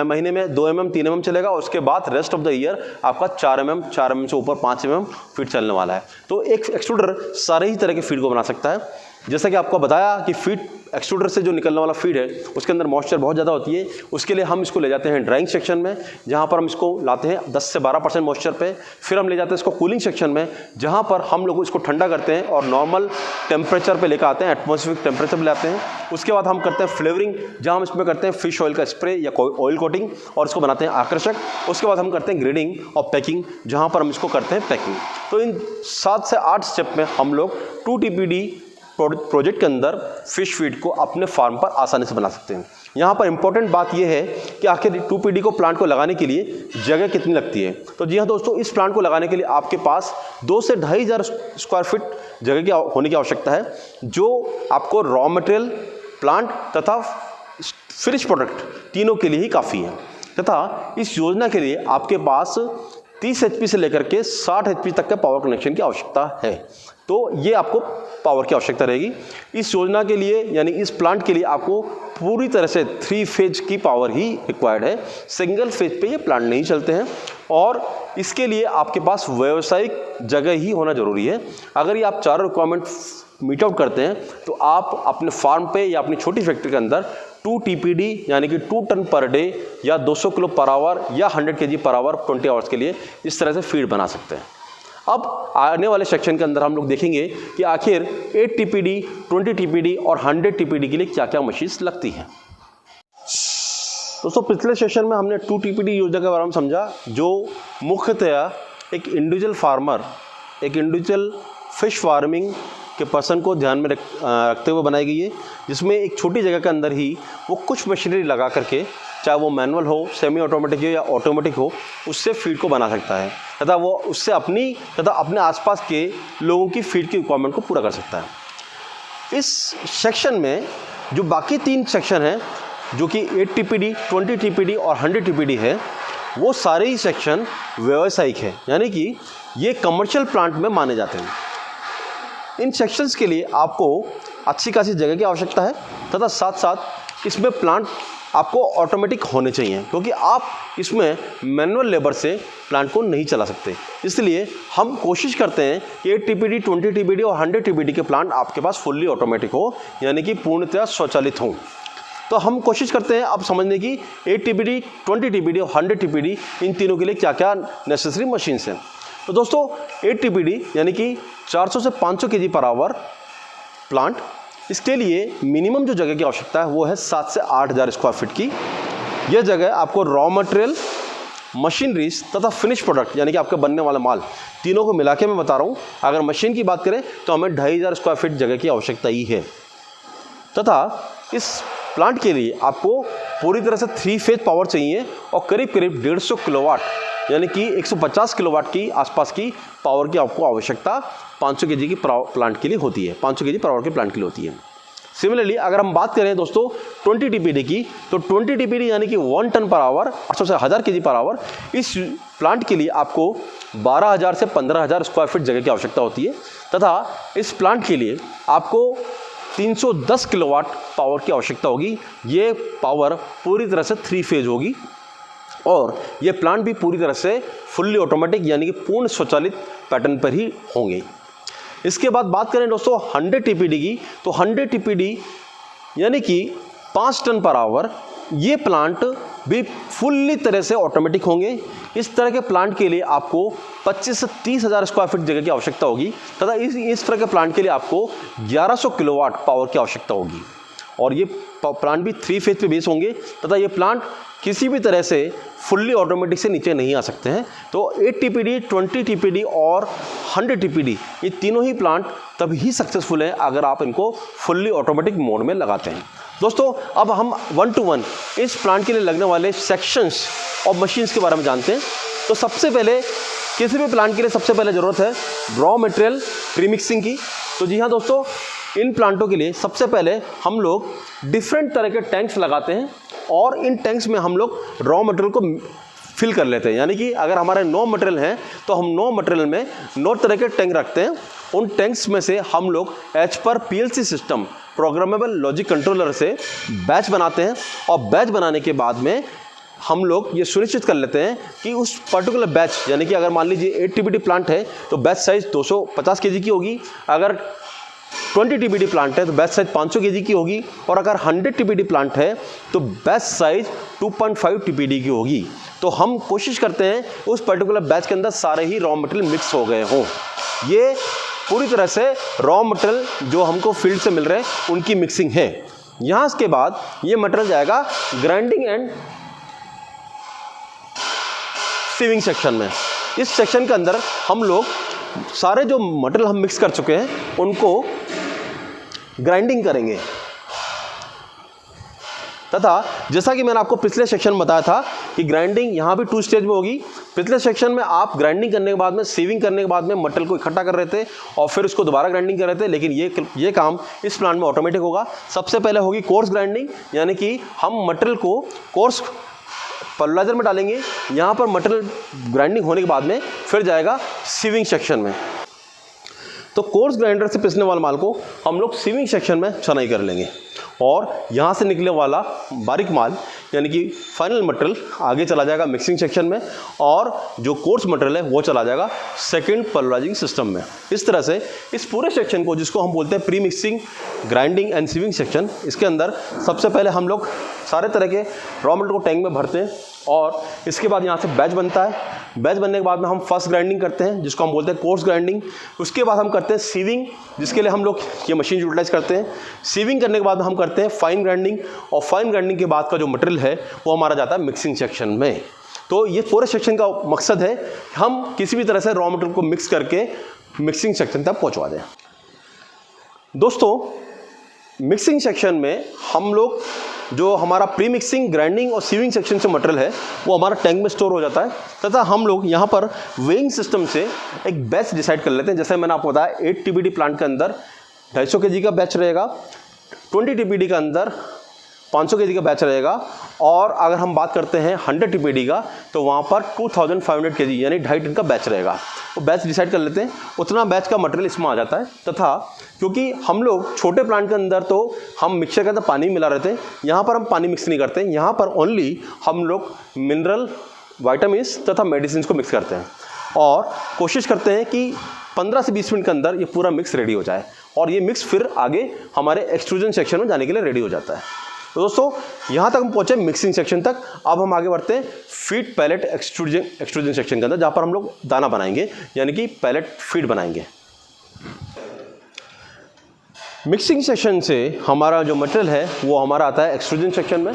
महीने में 2 mm, 3 mm चलेगा। उसके बाद रेस्ट ऑफ द ईयर आपका 4 mm से ऊपर 5 mm फीड चलने वाला है। तो एक एक्सट्रूडर सारे ही तरह के फीड को बना सकता है। जैसा कि आपको बताया कि फीड एक्सट्रूडर से जो निकलने वाला फीड है उसके अंदर मॉइस्चर बहुत ज़्यादा होती है। उसके लिए हम इसको ले जाते हैं ड्राइंग सेक्शन में, जहाँ पर हम इसको लाते हैं 10 से 12% मॉइस्चर पे। फिर हम ले जाते हैं इसको कूलिंग सेक्शन में, जहाँ पर हम लोग इसको ठंडा करते हैं और नॉर्मल टेम्परेचर पे लेकर आते हैं, एटमॉस्फेरिक टेम्परेचर पे लाते हैं। उसके बाद हम करते हैं फ्लेवरिंग, जहाँ हम इसमें करते हैं फिश ऑयल का स्प्रे या ऑयल कोटिंग और इसको बनाते हैं आकर्षक। उसके बाद हम करते हैं ग्रेडिंग और पैकिंग, जहाँ पर हम इसको करते हैं पैकिंग। तो इन 7 से 8 स्टेप में हम लोग 2 TPD प्रोजेक्ट के अंदर फिश फीड को अपने फार्म पर आसानी से बना सकते हैं। यहाँ पर इंपॉर्टेंट बात यह है कि आखिर 2PD को प्लांट को लगाने के लिए जगह कितनी लगती है। तो जी हाँ दोस्तों, इस प्लांट को लगाने के लिए आपके पास 2 से 2,500 स्क्वायर फीट जगह की होने की आवश्यकता है, जो आपको रॉ मटेरियल, प्लांट तथा फिनिश प्रोडक्ट तीनों के लिए ही काफ़ी है। तथा इस योजना के लिए आपके पास 30 HP से लेकर के 60 HP तक का पावर कनेक्शन की आवश्यकता है। तो ये आपको पावर की आवश्यकता रहेगी। इस योजना के लिए यानी इस प्लांट के लिए आपको पूरी तरह से 3 फेज की पावर ही रिक्वायर्ड है। सिंगल फेज पे ये प्लांट नहीं चलते हैं और इसके लिए आपके पास व्यावसायिक जगह ही होना जरूरी है। अगर ये आप चारों रिक्वायरमेंट मीट आउट करते हैं तो आप अपने फार्म पे या अपनी छोटी फैक्ट्री के अंदर 2 TPD यानी कि 2 टन पर डे या 200 किलो पर आवर या 100 kg पर आवर 20 आवर्स के लिए इस तरह से फीड बना सकते हैं। अब आने वाले सेक्शन के अंदर हम लोग देखेंगे कि आखिर 8 TPD, 20 TPD और 100 TPD के लिए क्या क्या मशीन्स लगती हैं। दोस्तों पिछले सेशन में हमने 2 TPD योजना के बारे में समझा, जो मुख्यतया एक इंडिविजुअल फार्मर, एक इंडिविजुअल फिश फार्मिंग के पर्सन को ध्यान में रखते हुए बनाई गई है, जिसमें एक छोटी जगह के अंदर ही वो कुछ मशीनरी लगा करके, चाहे वो मैनुअल हो, सेमी ऑटोमेटिक हो या ऑटोमेटिक हो, उससे फीड को बना सकता है तथा वो उससे अपने आसपास के लोगों की फीड की रिक्वायरमेंट को पूरा कर सकता है। इस सेक्शन में जो बाकी 3 सेक्शन हैं, जो कि 8 TPD, 20 TPD और 100 TPD है, वो सारे ही सेक्शन व्यावसायिक है, यानी कि ये कमर्शियल प्लांट में माने जाते हैं। इन सेक्शंस के लिए आपको अच्छी खासी जगह की आवश्यकता है तथा साथ साथ इसमें प्लांट आपको ऑटोमेटिक होने चाहिए, क्योंकि आप इसमें मैनुअल लेबर से प्लांट को नहीं चला सकते। इसलिए हम कोशिश करते हैं कि 8 TPD, 20 TPD और 100 TPD के प्लांट आपके पास फुल्ली ऑटोमेटिक हो, यानी कि पूर्णतः स्वचालित हों। तो हम कोशिश करते हैं अब समझने की 8 TPD, 20 TPD और 100 TPD इन तीनों के लिए क्या क्या नेसेसरी मशीन्स हैं। तो दोस्तों 8 TPD यानी कि 400 से 500 kg पर आवर प्लांट, इसके लिए मिनिमम जो जगह की आवश्यकता है वो है 7 से 8,000 स्क्वायर फीट की। यह जगह आपको रॉ मटेरियल, मशीनरीज तथा फिनिश प्रोडक्ट यानी कि आपका बनने वाला माल तीनों को मिला के मैं बता रहा हूँ। अगर मशीन की बात करें तो हमें 2,500 स्क्वायर फीट जगह की आवश्यकता ही है तथा इस प्लांट के लिए आपको पूरी तरह से 3 फेज पावर चाहिए और करीब 150 किलोवाट यानी कि 150 किलोवाट की आसपास की पावर की आपको आवश्यकता 500 kg की प्लांट के लिए होती है, 500 kg पर आवर के प्लांट के लिए होती है। सिमिलरली अगर हम बात करें दोस्तों 20 TPD की, तो 20 TPD यानी कि 1 टन पर आवर, 800 से 1000 kg पर आवर, इस प्लांट के लिए आपको 12,000 से 15,000 स्क्वायर फीट जगह की आवश्यकता होती है तथा इस प्लांट के लिए आपको 310 किलोवाट पावर की आवश्यकता होगी। ये पावर पूरी तरह से 3 फेज होगी और ये प्लांट भी पूरी तरह से फुल्ली ऑटोमेटिक यानी कि पूर्ण स्वचालित पैटर्न पर ही होंगे। इसके बाद बात करें दोस्तों 100 TPD की, तो 100 TPD यानी कि 5 टन पर आवर, ये प्लांट भी फुल्ली तरह से ऑटोमेटिक होंगे। इस तरह के प्लांट के लिए आपको 25 से 30,000 स्क्वायर फीट जगह की आवश्यकता होगी तथा इस तरह के प्लांट के लिए आपको 1100 किलोवाट पावर की आवश्यकता होगी और ये प्लांट भी 3 फेज पे बेस होंगे तथा ये प्लांट किसी भी तरह से फुल्ली ऑटोमेटिक से नीचे नहीं आ सकते हैं। तो 8 TPD, 20 TPD और 100 TPD ये तीनों ही प्लांट तभी सक्सेसफुल हैं अगर आप इनको फुल्ली ऑटोमेटिक मोड में लगाते हैं। दोस्तों अब हम 1 to 1 इस प्लांट के लिए लगने वाले सेक्शंस और मशीन्स के बारे में जानते हैं। तो सबसे पहले किसी भी प्लांट के लिए सबसे पहले ज़रूरत है रॉ मटेरियल प्रीमिक्सिंग की। तो जी हाँ दोस्तों, इन प्लांटों के लिए सबसे पहले हम लोग डिफरेंट तरह के टैंक्स लगाते हैं और इन टैंक्स में हम लोग रॉ मटेरियल को फिल कर लेते हैं। यानी कि अगर हमारे 9 मटेरियल हैं तो हम 9 मटेरियल में 9 तरह के टैंक रखते हैं। उन टैंक्स में से हम लोग एज पर PLC system, programmable logic controller से बैच बनाते हैं और बैच बनाने के बाद में हम लोग ये सुनिश्चित कर लेते हैं कि उस पर्टिकुलर बैच, यानी कि अगर मान लीजिए 8 TPD प्लांट है तो बैच साइज़ 250 kg की होगी, अगर 20 TPD प्लांट है तो बैच साइज 500 kg की होगी और अगर 100 TPD प्लांट है तो बैच साइज 2.5 TPD की होगी। तो हम कोशिश करते हैं उस पर्टिकुलर बैच के अंदर सारे ही रॉ मटेरियल मिक्स हो गए हों। ये पूरी तरह से रॉ मटेरियल जो हमको फील्ड से मिल रहे हैं उनकी मिक्सिंग है। यहाँ के बाद ये मटेरियल जाएगा ग्राइंडिंग एंड सीविंग सेक्शन में। इस सेक्शन के अंदर हम लोग सारे जो मटेरियल हम मिक्स कर चुके हैं उनको ग्राइंडिंग करेंगे तथा जैसा कि मैंने आपको पिछले सेक्शन में बताया था कि ग्राइंडिंग यहाँ भी 2 स्टेज में होगी। पिछले सेक्शन में आप ग्राइंडिंग करने के बाद में, सीविंग करने के बाद में मटेरियल को इकट्ठा कर रहे थे और फिर उसको दोबारा ग्राइंडिंग कर रहे थे, लेकिन ये काम इस प्लांट में ऑटोमेटिक होगा। सबसे पहले होगी कोर्स ग्राइंडिंग, यानी कि हम मटेरियल को कोर्स पल्वराइजर में डालेंगे। यहाँ पर मटेरियल ग्राइंडिंग होने के बाद में फिर जाएगा सीविंग सेक्शन में। तो कोर्स ग्राइंडर से पिसने वाले माल को हम लोग सीविंग सेक्शन में छनाई कर लेंगे और यहाँ से निकले वाला बारीक माल यानी कि फाइनल मटेरियल आगे चला जाएगा मिक्सिंग सेक्शन में और जो कोर्स मटेरियल है वो चला जाएगा सेकंड पल्वराइजिंग सिस्टम में। इस तरह से इस पूरे सेक्शन को, जिसको हम बोलते हैं pre mixing, grinding and sieving section, इसके अंदर सबसे पहले हम लोग सारे तरह के रॉ मटेरियल को टैंक में भरते हैं और इसके बाद यहाँ से बैच बनता है। बैच बनने के बाद में हम फर्स्ट ग्राइंडिंग करते हैं जिसको हम बोलते हैं कोर्स ग्राइंडिंग। उसके बाद हम करते हैं सीविंग, जिसके लिए हम लोग ये मशीन यूटिलाइज करते हैं। सीविंग करने के बाद हम करते हैं फाइन ग्राइंडिंग और फाइन ग्राइंडिंग के बाद का जो मटेरियल है वो हमारा जाता है मिक्सिंग सेक्शन में। तो ये पूरे सेक्शन का मकसद है हम किसी भी तरह से रॉ मटेरियल को मिक्स करके मिक्सिंग सेक्शन तक पहुँचवा दें। दोस्तों मिक्सिंग सेक्शन में हम लोग जो हमारा प्री मिक्सिंग, ग्राइंडिंग और सीविंग सेक्शन से मटेरियल है वो हमारा टैंक में स्टोर हो जाता है, तथा हम लोग यहाँ पर वेइंग सिस्टम से एक बैच डिसाइड कर लेते हैं। जैसे मैंने आपको बताया 8 TPD प्लांट के अंदर 250 kg का बैच रहेगा, 20 TPD के अंदर 500 kg का बैच रहेगा, और अगर हम बात करते हैं 100 TPD का तो वहाँ पर 2500 kg यानी 2.5 टन का बैच रहेगा। तो बैच डिसाइड कर लेते हैं, उतना बैच का मटेरियल इसमें आ जाता है। तथा क्योंकि हम लोग छोटे प्लांट के अंदर तो हम मिक्सचर के अंदर पानी मिला रहते हैं, यहाँ पर हम पानी मिक्स नहीं करते, यहाँ पर ओनली हम लोग मिनरल, वाइटामिन्स तथा मेडिसिन को मिक्स करते हैं और कोशिश करते हैं कि 15 से 20 मिनट के अंदर ये पूरा मिक्स रेडी हो जाए, और ये मिक्स फिर आगे हमारे एक्सट्रूजन सेक्शन में जाने के लिए रेडी हो जाता है। तो दोस्तों यहाँ तक हम पहुँचे मिक्सिंग सेक्शन तक। अब हम आगे बढ़ते हैं फीड पैलेट एक्सट्रूजन सेक्शन के अंदर, जहाँ पर हम लोग दाना बनाएंगे यानी कि पैलेट फीड बनाएंगे। मिक्सिंग सेक्शन से हमारा जो मटेरियल है वो हमारा आता है एक्सट्रूजन सेक्शन में।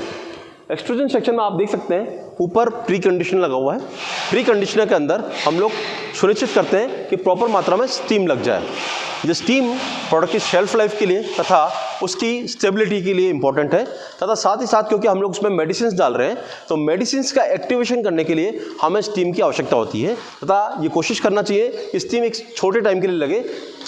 एक्सट्रूजन सेक्शन में आप देख सकते हैं ऊपर प्री कंडीशनर लगा हुआ है। प्री कंडीशनर के अंदर हम लोग सुनिश्चित करते हैं कि प्रॉपर मात्रा में स्टीम लग जाए। ये स्टीम प्रोडक्ट की शेल्फ लाइफ के लिए तथा उसकी स्टेबिलिटी के लिए इंपॉर्टेंट है, तथा साथ ही साथ क्योंकि हम लोग उसमें मेडिसिन डाल रहे हैं तो मेडिसिन का एक्टिवेशन करने के लिए हमें स्टीम की आवश्यकता होती है, तथा ये कोशिश करना चाहिए कि स्टीम एक छोटे टाइम के लिए लगे,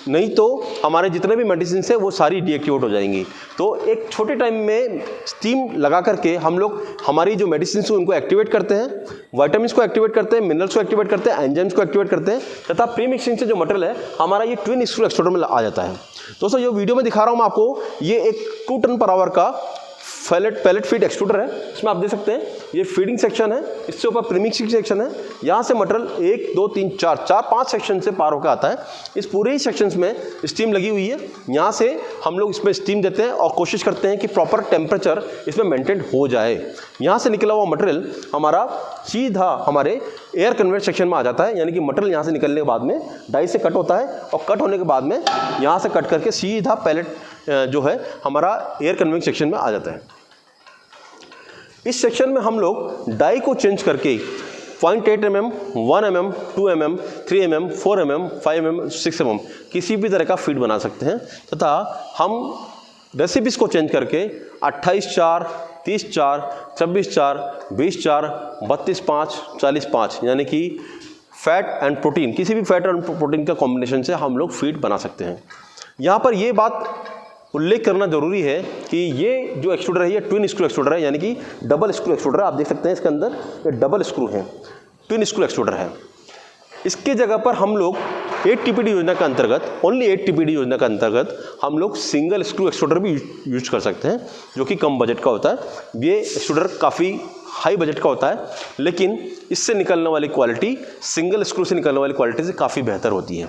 नहीं तो हमारे जितने भी मेडिसिन है वो सारी डीएक्टिवेट हो जाएंगी। तो एक छोटे टाइम में स्टीम लगा करके हम लोग हमारी जो मेडिसिन है उनको एक्टिवेट करते हैं, वाइटामिन्स को एक्टिवेट करते हैं, मिनरल्स को एक्टिवेट करते हैं, एंजाइम्स को एक्टिवेट करते हैं, तथा प्री मिक्सिंग से जो मटेरियल है हमारा ये ट्विन स्क्रू एक्सट्रूडर में आ जाता है। दोस्तों ये वीडियो में दिखा रहा हूँ मैं आपको, ये एक 2 टन पर आवर का पैलेट फीड एक्सट्रूडर है। इसमें आप देख सकते हैं ये फीडिंग सेक्शन है, इससे ऊपर प्रीमिक्सिंग सेक्शन है। यहाँ से मटेरियल 1 2 3 4 5 सेक्शन से पार होकर आता है। इस पूरे ही सेक्शंस में स्टीम लगी हुई है। यहाँ से हम लोग इसमें स्टीम देते हैं और कोशिश करते हैं कि प्रॉपर टेम्परेचर इसमें मेंटेन हो जाए। यहाँ से निकला हुआ मटेरियल हमारा सीधा हमारे एयर कन्वेयर सेक्शन में आ जाता है, यानी कि मटेरियल यहाँ से निकलने के बाद में डाई से कट होता है, और कट होने के बाद में यहाँ से कट करके सीधा पैलेट जो है हमारा एयर कन्वेयर सेक्शन में आ जाता है। इस सेक्शन में हम लोग डाई को चेंज करके 0.8 mm, 1 mm, 2 mm, 3 mm, 4 mm, 5 mm, 6 mm किसी भी तरह का फीड बना सकते हैं, तथा हम रेसिपीज़ को चेंज करके 28/4, 30/4, 26/4, 20/4, 32/5, 40/5 यानी कि फैट एंड प्रोटीन, किसी भी फैट और प्रोटीन का कॉम्बिनेशन से हम लोग फीड बना सकते हैं। यहाँ पर ये बात उल्लेख करना जरूरी है कि ये जो एक्सट्रूडर है ये ट्विन स्क्रू एक्सट्रूडर है, यानी कि डबल स्क्रू एक्सट्रूडर है। आप देख सकते हैं इसके अंदर ये डबल स्क्रू हैं, ट्विन स्क्रू एक्सट्रूडर है। इसके जगह पर हम लोग 8 TPD योजना के अंतर्गत, ओनली 8 TPD योजना के अंतर्गत हम लोग सिंगल स्क्रू एक्सट्रूडर भी यूज कर सकते हैं, जो कि कम बजट का होता है। ये एक्सट्रूडर काफ़ी हाई बजट का होता है, लेकिन इससे निकलने वाली क्वालिटी सिंगल स्क्रू से निकलने वाली क्वालिटी से काफ़ी बेहतर होती है।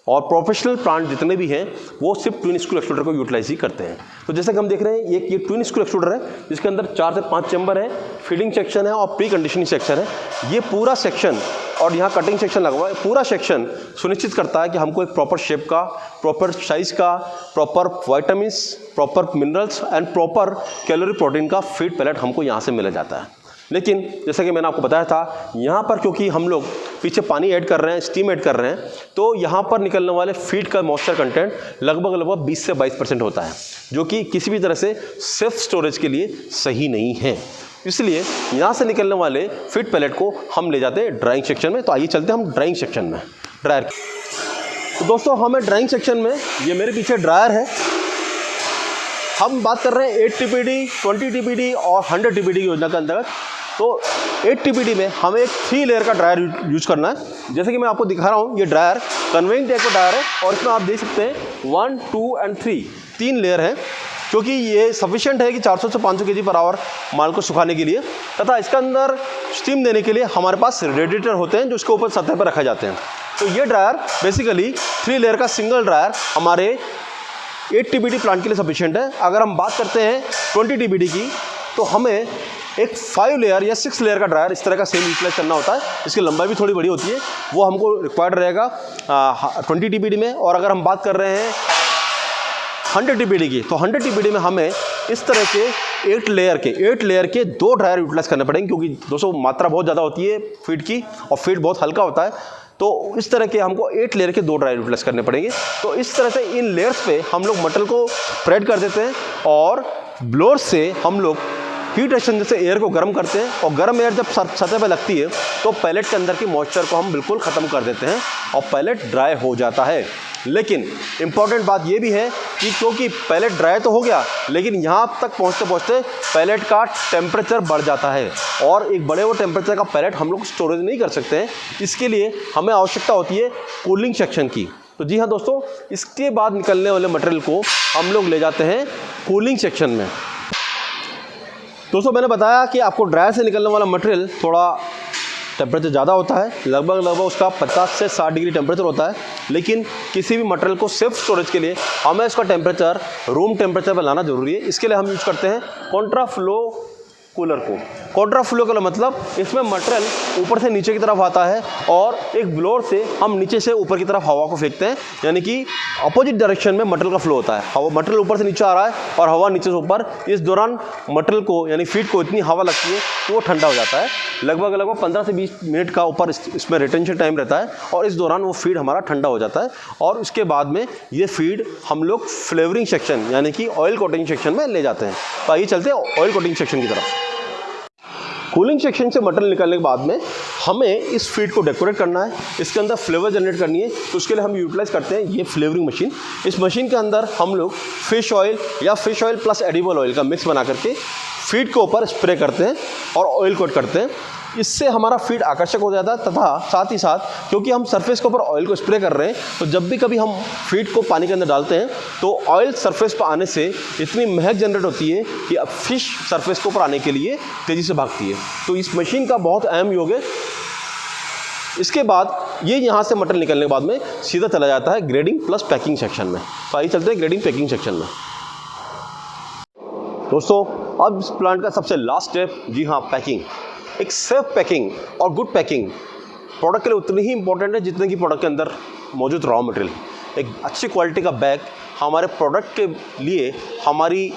और प्रोफेशनल प्लांट जितने भी हैं वो सिर्फ ट्विन स्क्रू एक्सट्रूडर को यूटिलाइज ही करते हैं। तो जैसा कि हम देख रहे हैं ये ट्विन स्क्रू एक्सट्रूडर है, जिसके अंदर 4 से 5 चैम्बर है, फीडिंग सेक्शन है और प्री कंडीशनिंग सेक्शन है। ये पूरा सेक्शन और यहाँ कटिंग सेक्शन लगा हुआ है, पूरा सेक्शन सुनिश्चित करता है कि हमको एक प्रॉपर शेप का, प्रॉपर साइज़ का, proper vitamins, proper minerals and proper calorie protein का फीड पैलेट हमको यहाँ से मिल जाता है। लेकिन जैसा कि मैंने आपको बताया था, यहाँ पर क्योंकि हम लोग पीछे पानी ऐड कर रहे हैं, स्टीम ऐड कर रहे हैं, तो यहाँ पर निकलने वाले फीड का मॉइस्चर कंटेंट लगभग 20 से 22% होता है, जो कि किसी भी तरह से सेल्फ स्टोरेज के लिए सही नहीं है। इसलिए यहाँ से निकलने वाले फीड पैलेट को हम ले जाते हैं ड्राइंग सेक्शन में। तो आइए चलते हैं हम ड्राइंग सेक्शन में, ड्रायर। तो दोस्तों हमें ड्राइंग सेक्शन में, ये मेरे पीछे ड्रायर है, हम बात कर रहे हैं 8 TPD, 20 TPD और 100 TPD योजना के अंतर्गत। तो 8 TPD में हमें एक 3 लेयर का ड्रायर यूज करना है। जैसे कि मैं आपको दिखा रहा हूँ, ये ड्रायर कन्वेइंग टाइप का ड्रायर है, और इसमें आप देख सकते हैं 1, 2 एंड 3 लेयर है, क्योंकि ये सफिशिएंट है कि 400 से 500 kg पर आवर माल को सुखाने के लिए, तथा इसके अंदर स्टीम देने के लिए हमारे पास रेडिएटर होते हैं जो इसके ऊपर सतह पर रखे जाते हैं। तो ये ड्रायर बेसिकली 3 लेयर का सिंगल ड्रायर हमारे 8 TPD प्लांट के लिए सफिशिएंट है। अगर हम बात करते हैं 20 TPD की, तो हमें एक 5 लेयर या 6 लेयर का ड्रायर इस तरह का सेम यूटिलाइज करना होता है। इसकी लंबाई भी थोड़ी बड़ी होती है, वो हमको रिक्वायर्ड रहेगा 20 TPD में। और अगर हम बात कर रहे हैं 100 TPD की, तो 100 TPD में हमें इस तरह के 8 लेयर के 2 ड्रायर यूटिलाइज करने पड़ेंगे, क्योंकि दोस्तों मात्रा बहुत ज़्यादा होती है फीड की, और फीड बहुत हल्का होता है। तो इस तरह के हमको 8 लेयर के 2 ड्रायर यूटिलाइज करने पड़ेंगे। तो इस तरह से इन लेयर्स पे हम लोग मटेरियल को स्प्रेड कर देते हैं और ब्लोअर से हम लोग हीट एक्सचेंजर से एयर को गर्म करते हैं और गर्म एयर जब सतह पे लगती है तो पैलेट के अंदर की मॉइस्चर को हम बिल्कुल ख़त्म कर देते हैं और पैलेट ड्राई हो जाता है। लेकिन इम्पॉर्टेंट बात ये भी है कि क्योंकि पैलेट ड्राई तो हो गया, लेकिन यहाँ तक पहुँचते पहुँचते पैलेट का टेम्परेचर बढ़ जाता है और एक बड़े वो टेम्परेचर का पैलेट हम लोग स्टोरेज नहीं कर सकते हैं। इसके लिए हमें आवश्यकता होती है कूलिंग सेक्शन की। तो जी हाँ दोस्तों, इसके बाद निकलने वाले मटेरियल को हम लोग ले जाते हैं कूलिंग सेक्शन में। दोस्तों मैंने बताया कि आपको ड्रायर से निकलने वाला मटेरियल थोड़ा टेम्परेचर ज़्यादा होता है, लगभग उसका 50 से 60 डिग्री टेम्परेचर होता है। लेकिन किसी भी मटेरियल को सेफ स्टोरेज के लिए हमें इसका टेम्परेचर रूम टेम्परेचर पर लाना ज़रूरी है। इसके लिए हम यूज़ करते हैं कॉन्ट्रा फ्लो कूलर को। कॉन्ट्रा फ्लो का मतलब इसमें मटेरियल ऊपर से नीचे की तरफ आता है और एक ब्लोअर से हम नीचे से ऊपर की तरफ हवा को फेंकते हैं, यानी कि अपोजिट डायरेक्शन में मटेरियल का फ्लो होता है। हवा मटेरियल ऊपर से नीचे आ रहा है और हवा नीचे से ऊपर। इस दौरान मटेरियल को यानी फीड को इतनी हवा लगती है कि वो ठंडा हो जाता है। लगभग 15 से 20 मिनट का ऊपर इसमें रिटेंशन टाइम रहता है और इस दौरान वो फीड हमारा ठंडा हो जाता है और उसके बाद में ये फीड हम लोग फ्लेवरिंग सेक्शन यानी कि ऑयल कोटिंग सेक्शन में ले जाते हैं। तो आइए चलते हैं ऑयल कोटिंग सेक्शन की तरफ। कूलिंग सेक्शन से मटेरियल निकालने के बाद में हमें इस फीड को डेकोरेट करना है, इसके अंदर फ्लेवर जनरेट करनी है। तो उसके लिए हम यूटिलाइज़ करते हैं ये फ्लेवरिंग मशीन। इस मशीन के अंदर हम लोग फिश ऑयल या fish oil plus edible oil का मिक्स बना करके फीड के ऊपर स्प्रे करते हैं और ऑयल कोट करते हैं। इससे हमारा फीड आकर्षक हो जाता है तथा साथ ही साथ क्योंकि हम सरफेस के ऊपर ऑयल को स्प्रे कर रहे हैं, तो जब भी कभी हम फीड को पानी के अंदर डालते हैं तो ऑयल सरफेस पर आने से इतनी महक जनरेट होती है कि अब फिश सरफेस के ऊपर आने के लिए तेज़ी से भागती है। तो इस मशीन का बहुत अहम योग है। इसके बाद ये यहाँ से मटेरियल निकलने के बाद में सीधा चला जाता है ग्रेडिंग प्लस पैकिंग सेक्शन में। तो आइए चलते हैं ग्रेडिंग पैकिंग सेक्शन में। दोस्तों अब इस प्लांट का सबसे लास्ट स्टेप, जी हाँ, पैकिंग। एक सेफ पैकिंग और गुड पैकिंग प्रोडक्ट के लिए उतनी ही इंपॉर्टेंट है जितने की प्रोडक्ट के अंदर मौजूद रॉ मटेरियल। एक अच्छी क्वालिटी का बैग हमारे प्रोडक्ट के लिए हमारी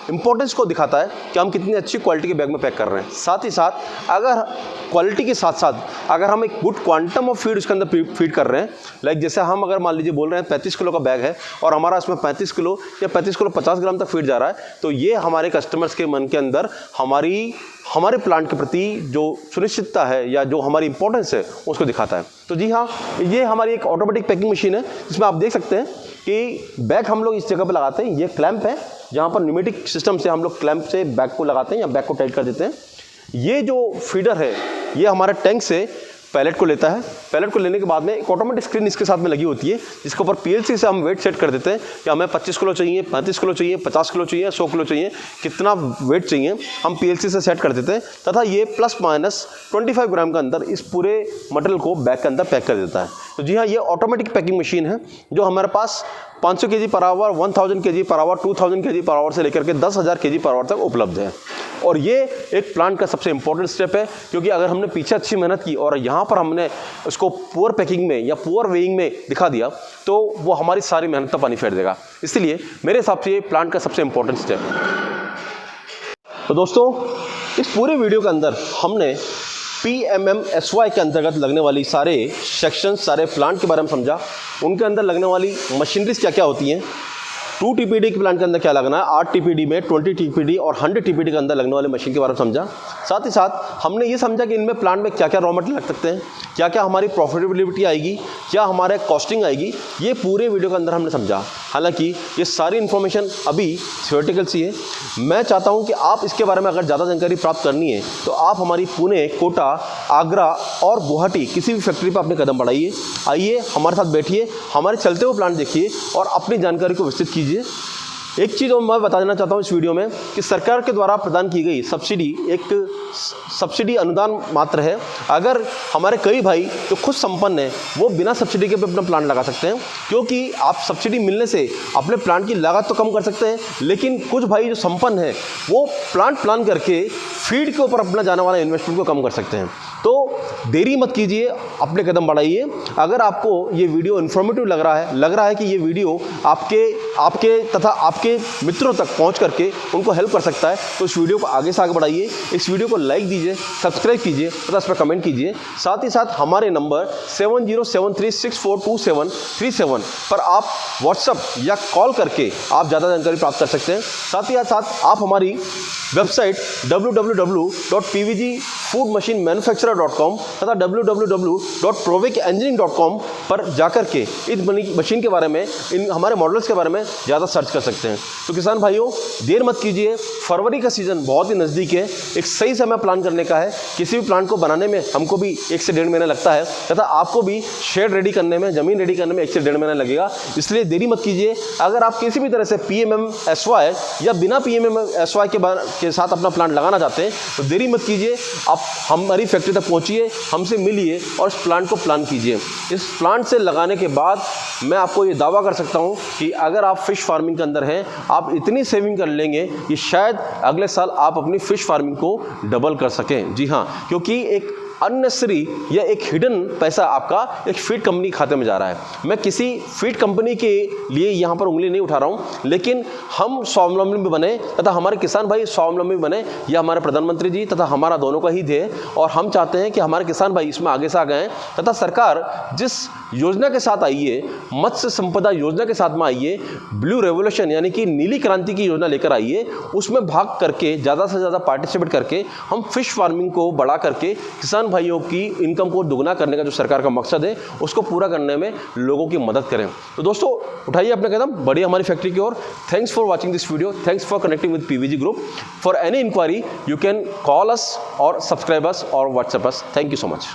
इंपॉर्टेंस को दिखाता है कि हम कितनी अच्छी क्वालिटी के बैग में पैक कर रहे हैं। साथ ही साथ अगर क्वालिटी के साथ साथ अगर हम एक गुड क्वांटम ऑफ फीड उसके अंदर फीड कर रहे हैं, लाइक जैसे हम अगर मान लीजिए बोल रहे हैं 35 किलो का बैग है और हमारा उसमें 35 किलो या 35 किलो 50 ग्राम तक फीड जा रहा है, तो ये हमारे कस्टमर्स के मन के अंदर हमारे प्लांट के प्रति जो सुनिश्चितता है या जो हमारी इंपॉर्टेंस है उसको दिखाता है। तो जी हाँ, ये हमारी एक ऑटोमेटिक पैकिंग मशीन है जिसमें आप देख सकते हैं कि बैग हम लोग इस जगह पर लगाते हैं। ये क्लैंप है जहाँ पर न्यूमेटिक सिस्टम से हम लोग क्लैंप से बैग को लगाते हैं या बैग को टाइट कर देते हैं। ये जो फीडर है ये हमारे टैंक से पैलेट को लेता है। पैलेट को लेने के बाद में एक ऑटोमेटिक स्क्रीन इसके साथ में लगी होती है जिसके ऊपर पीएलसी से हम वेट सेट कर देते हैं कि हमें 25 किलो चाहिए, 35 किलो चाहिए, 50 किलो चाहिए, 100 किलो चाहिए, कितना वेट चाहिए हम पीएलसी से सेट कर देते हैं तथा ये प्लस माइनस 25 ग्राम के अंदर इस पूरे मटेरियल को बैग के अंदर पैक कर देता है। तो जी हाँ, ये ऑटोमेटिक पैकिंग मशीन है जो हमारे पास 500 kg per hour, 1000 kg per hour, 2000 kg per hour से लेकर के 10,000 kg पर आवर तक उपलब्ध है। और ये एक प्लांट का सबसे इंपॉर्टेंट स्टेप है क्योंकि अगर हमने पीछे अच्छी मेहनत की और यहाँ पर हमने उसको पुअर पैकिंग में या पुअर वेइंग में दिखा दिया तो वो हमारी सारी मेहनत का पानी फेर देगा। इसलिए मेरे हिसाब से ये प्लांट का सबसे इंपॉर्टेंट स्टेप है। तो दोस्तों इस पूरे वीडियो के अंदर हमने PMMSY के अंतर्गत लगने वाली सारे सेक्शन, सारे प्लांट के बारे में समझा। उनके अंदर लगने वाली मशीनरीज क्या क्या होती हैं, 2 TPD के प्लांट के अंदर क्या लगना है, 8 TPD में, 20 TPD और 100 TPD के अंदर लगने वाले मशीन के बारे में समझा। साथ ही साथ हमने ये समझा कि इनमें प्लांट में क्या क्या रॉ मटेरियल लग सकते हैं, क्या क्या हमारी प्रॉफिटेबिलिटी आएगी, क्या हमारे कॉस्टिंग आएगी, ये पूरे वीडियो के अंदर हमने समझा। हालांकि ये सारी इन्फॉर्मेशन अभी थियोरेटिकल सी है। मैं चाहता हूँ कि आप इसके बारे में अगर ज़्यादा जानकारी प्राप्त करनी है तो आप हमारी पुणे, कोटा, आगरा और गुवाहाटी किसी भी फैक्ट्री पर अपने कदम बढ़ाइए। आइए हमारे साथ बैठिए, हमारे चलते हुए प्लांट देखिए और अपनी जानकारी को विस्तृत कीजिए। एक चीज़ और मैं बता देना चाहता हूँ इस वीडियो में कि सरकार के द्वारा प्रदान की गई सब्सिडी एक सब्सिडी अनुदान मात्र है। अगर हमारे कई भाई जो खुद संपन्न हैं वो बिना सब्सिडी के भी अपना प्लांट लगा सकते हैं, क्योंकि आप सब्सिडी मिलने से अपने प्लांट की लागत तो कम कर सकते हैं, लेकिन कुछ भाई जो संपन्न हैं वो प्लान करके फीड के ऊपर अपना जाने वाला इन्वेस्टमेंट को कम कर सकते हैं। तो देरी मत कीजिए, अपने कदम बढ़ाइए। अगर आपको ये वीडियो इन्फॉर्मेटिव लग रहा है कि ये वीडियो आपके तथा आपके मित्रों तक पहुंच करके उनको हेल्प कर सकता है, तो इस वीडियो को आगे से आगे बढ़ाइए, इस वीडियो को लाइक दीजिए, सब्सक्राइब कीजिए तथा इस पर कमेंट कीजिए। साथ ही साथ हमारे नंबर 7073642737 पर आप व्हाट्सएप या कॉल करके आप ज़्यादा जानकारी प्राप्त कर सकते हैं। साथ ही साथ आप हमारी वेबसाइट www.pvgfoodmachinemanufacturer.com तथा www.provekengineering.com पर जाकर के इस मशीन के बारे में, इन हमारे मॉडल्स के बारे में ज़्यादा सर्च कर सकते हैं। तो किसान भाइयों, देर मत कीजिए, फरवरी का सीज़न बहुत ही नज़दीक है, एक सही समय प्लान करने का है। किसी भी प्लांट को बनाने में हमको भी 1 से 1.5 महीना लगता है तथा आपको भी शेड रेडी करने में, ज़मीन रेडी करने में 1 से 1.5 महीना लगेगा, इसलिए देरी मत कीजिए। अगर आप किसी भी तरह से PMMSY या बिना PMMSY के साथ अपना प्लांट लगाना चाहते हैं तो देरी मत कीजिए, आप हमारी फैक्ट्री तक पहुंचिए, हमसे मिलिए और इस प्लांट को प्लान कीजिए। इस प्लांट से लगाने के बाद मैं आपको ये दावा कर सकता हूं कि अगर आप फिश फार्मिंग के अंदर हैं, आप इतनी सेविंग कर लेंगे कि शायद अगले साल आप अपनी फिश फार्मिंग को डबल कर सकें। जी हाँ, क्योंकि एक अननेसेसरी या एक हिडन पैसा आपका एक फीड कंपनी खाते में जा रहा है। मैं किसी फीड कंपनी के लिए यहाँ पर उंगली नहीं उठा रहा हूँ, लेकिन हम स्वावलंबी भी बने तथा हमारे किसान भाई स्वावलंबी बने, यह हमारे प्रधानमंत्री जी तथा हमारा दोनों का ही ध्येय, और हम चाहते हैं कि हमारे किसान भाई इसमें आगे से आ गए तथा सरकार जिस योजना के साथ आई है, मत्स्य संपदा योजना के साथ में आई है, ब्लू रेवोल्यूशन यानी कि नीली क्रांति की योजना लेकर आई है, उसमें भाग करके ज़्यादा से ज़्यादा पार्टिसिपेट करके हम फिश फार्मिंग को बढ़ा करके किसान भाइयों की इनकम को दुगना करने का जो सरकार का मकसद है, उसको पूरा करने में लोगों की मदद करें। तो दोस्तों, उठाइए अपने कदम, बढ़िए हमारी फैक्ट्री की ओर। Thanks for watching this video, thanks for connecting with PVG group. For any inquiry you can call us or subscribe us or WhatsApp us. Thank you so much.